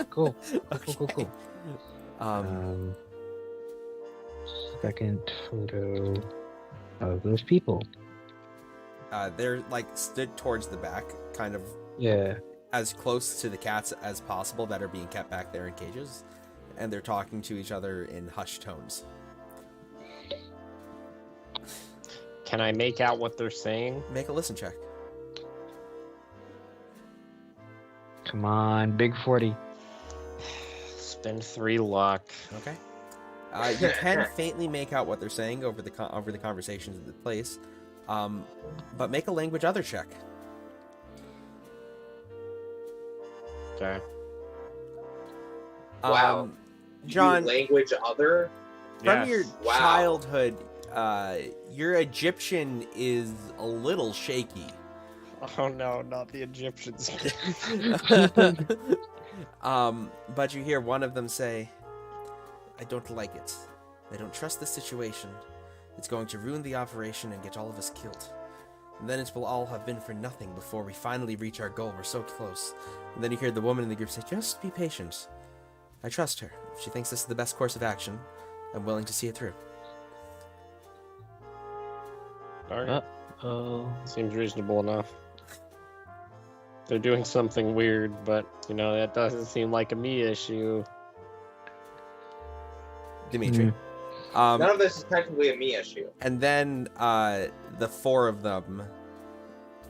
Cool. Okay. Cool. Second photo of those people. They're, like, stood towards the back, kind of Yeah. as close to the cats as possible that are being kept back there in cages. And they're talking to each other in hushed tones. Can I make out what they're saying? Make a listen check. Come on, big 40. Spend 3 luck. Okay. You can faintly make out what they're saying over the conversations in the place, but make a language other check. Okay. Wow. John, Language other. from your Wow. childhood, your Egyptian is a little shaky. Oh no, not the Egyptians. But you hear one of them say, "I don't like it. I don't trust the situation. It's going to ruin the operation and get all of us killed. And then it will all have been for nothing before we finally reach our goal. We're so close." And then you hear the woman in the group say, "Just be patient. I trust her. If she thinks this is the best course of action, I'm willing to see it through." Alright. Oh. Seems reasonable enough. They're doing something weird, but, that doesn't seem like a me issue. Dimitri. None of this is technically a me issue. And then the 4 of them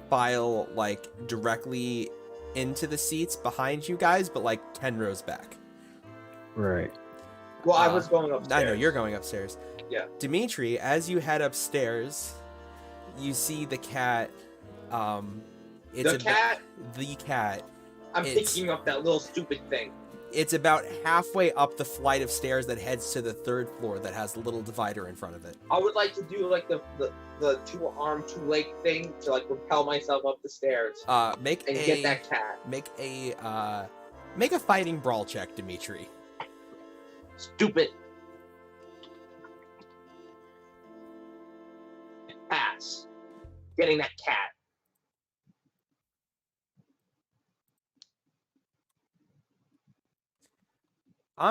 file, like, directly into the seats behind you guys, but, like, 10 rows back. Right. Well, I was going upstairs. I know you're going upstairs. Yeah. Dimitri, as you head upstairs, you see the cat. It's The cat? The cat. I'm It's- picking up that little stupid thing. It's about halfway up the flight of stairs that heads to the 3rd floor that has a little divider in front of it. I would like to do like the 2-arm, 2-leg thing to like propel myself up the stairs Make and get that cat. Make a fighting brawl check, Dimitri. Stupid. Pass. Getting that cat.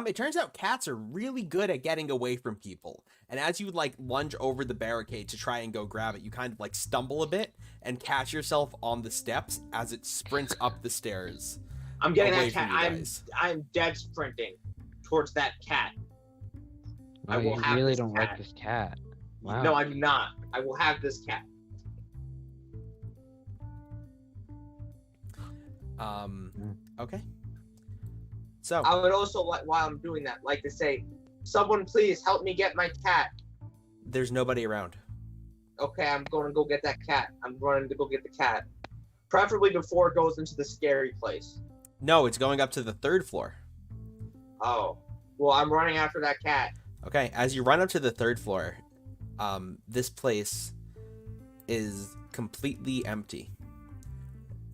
It turns out cats are really good at getting away from people. And as you like lunge over the barricade to try and go grab it, you kind of like stumble a bit and catch yourself on the steps as it sprints up the stairs. I'm getting Away that cat. from you guys. I'm dead sprinting towards that cat. I Oh, will you have really this don't cat. like this cat. Wow. No, I do not. I will have this cat. Okay. So I would also like, while I'm doing that, like to say, someone please help me get my cat. there's nobody around. Okay, I'm going to go get that cat. I'm running to go get the cat. Preferably before it goes into the scary place. No, it's going up to the 3rd floor. Oh. Well, I'm running after that cat. Okay, as you run up to the 3rd floor, this place is completely empty.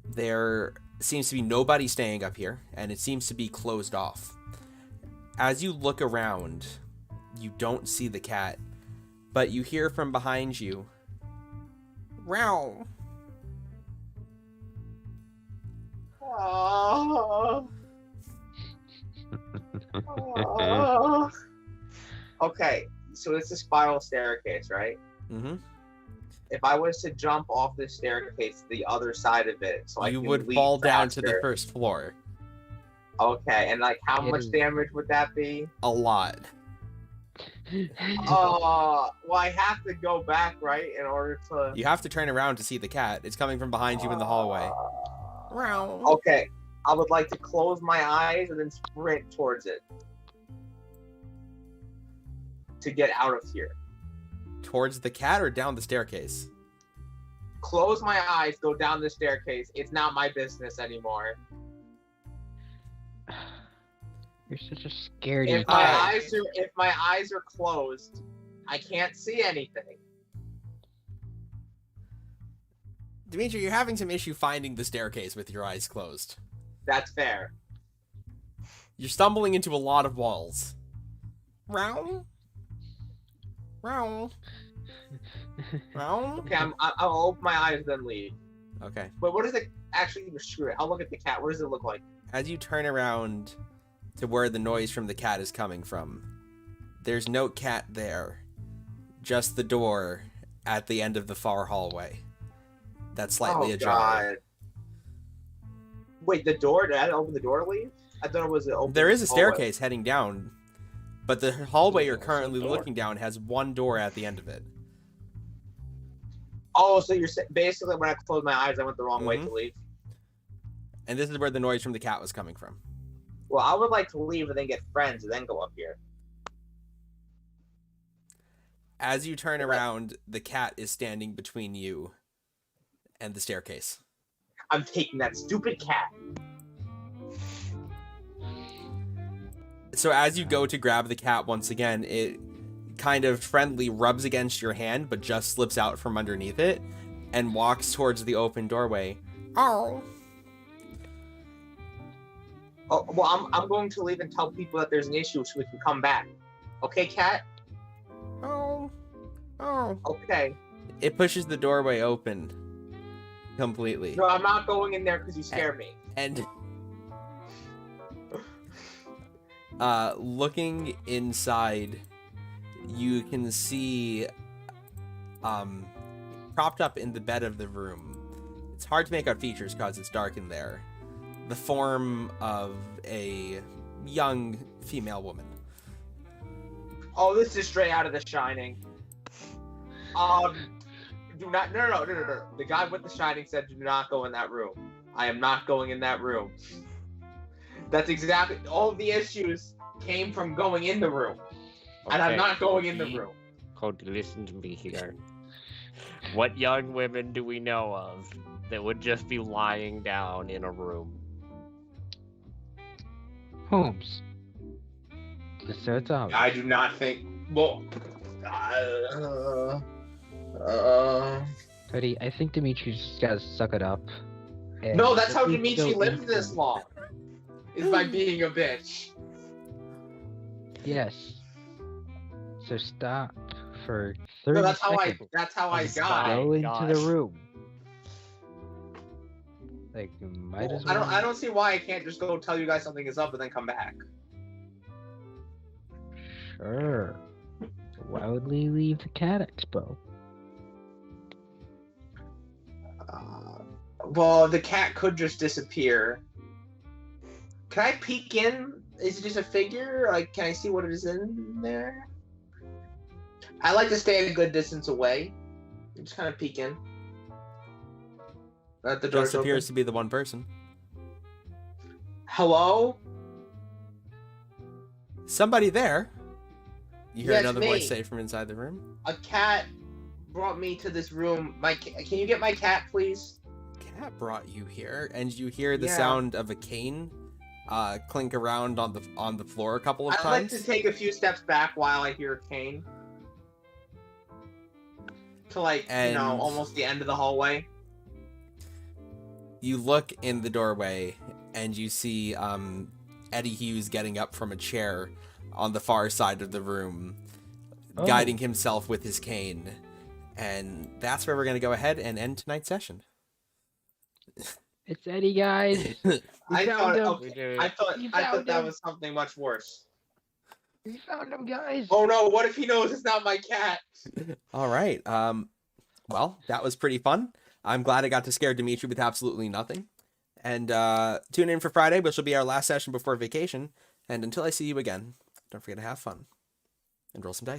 There seems to be nobody staying up here, and it seems to be closed off. As you look around, you don't see the cat, but you hear from behind you, "Meow." Oh. Oh. Okay, so it's a spiral staircase, right? Mm-hmm. If I was to jump off this staircase to the other side of it, so I You can would leap fall down to the faster. 1st floor. Okay, and like how It much is- damage would that be? A lot. Well, I have to go back, right, in order to. You have to turn around to see the cat. It's coming from behind you in the hallway. Meow. Okay, I would like to close my eyes and then sprint towards it to get out of here. Towards the cat or down the staircase? Close my eyes, go down the staircase. It's not my business anymore. You're such a scaredy If my cat. eyes are closed, I can't see anything. Dimitri, you're having some issue finding the staircase with your eyes closed. That's fair. You're stumbling into a lot of walls. Meow. Meow. Meow. Okay, I'll open my eyes then leave. Okay. But what does it actually? Screw it. I'll look at the cat. What does it look like? As you turn around to where the noise from the cat is coming from, there's no cat there. Just the door at the end of the far hallway. That's slightly ajar. God. Wait, the door? Did I open the door to leave? I thought it was an open. There is a hallway. staircase heading down, but the hallway you're There's a currently door. looking down has one door at the end of it. Oh, so you're basically when I closed my eyes, I went the wrong way Mhm. to leave. And this is where the noise from the cat was coming from. Well, I would like to leave and then get friends and then go up here. As you turn around, the cat is standing between you and the staircase. I'm taking that stupid cat. So as you go to grab the cat once again, it kind of friendly rubs against your hand, but just slips out from underneath it and walks towards the open doorway. Oh. Oh, well, I'm going to leave and tell people that there's an issue so we can come back. Okay, cat? Oh. Oh. Okay. It pushes the doorway open completely. No, I'm not going in there because you scared me. And looking inside, you can see propped up in the bed of the room. It's hard to make out features because it's dark in there. The form of a young female woman. Oh, this is straight out of The Shining. Do not. No. The guy with The Shining said, "Do not go in that room." I am not going in that room. That's exactly all of the issues came from going in the room. And I'm not going in the room. Cody, listen to me here. What young women do we know of that would just be lying down in a room? Holmes. Let's say it's obvious. I do not think. Well. Cody, I think Dimitri just gotta suck it up. and No, that's how just Dimitri go lived eat this them. long. Is by being a bitch. Yes. So stop for 30 No, that's how seconds. I got. Go into gosh. the room. Like, you might as well. I don't see why I can't just go tell you guys something is up and then come back. Sure. Why would we leave the cat expo? Well, the cat could just disappear. Can I peek in? Is it just a figure? Like, can I see what it is in there? I like to stay a good distance away. Just kind of peek in. At the door Just appears to be the one person. Hello? Somebody there. You hear Yes, another me. voice say from inside the room. A cat brought me to this room. Can you get my cat, please? Cat brought you here, and you hear the Yeah. sound of a cane clink around on the floor a couple of I'd like times. to take a few steps back while I hear a cane. To And- almost the end of the hallway. You look in the doorway, and you see Eddie Hughes getting up from a chair on the far side of the room, Oh. guiding himself with his cane. And that's where we're going to go ahead and end tonight's session. It's Eddie, guys. I found thought him. okay, We did I it. thought You I thought found that him. was something much worse. We found him, guys. Oh no, what if he knows it's not my cat? All right. Well, that was pretty fun. I'm glad I got to scare Dimitri with absolutely nothing. And tune in for Friday, which will be our last session before vacation. And until I see you again, don't forget to have fun and roll some dice.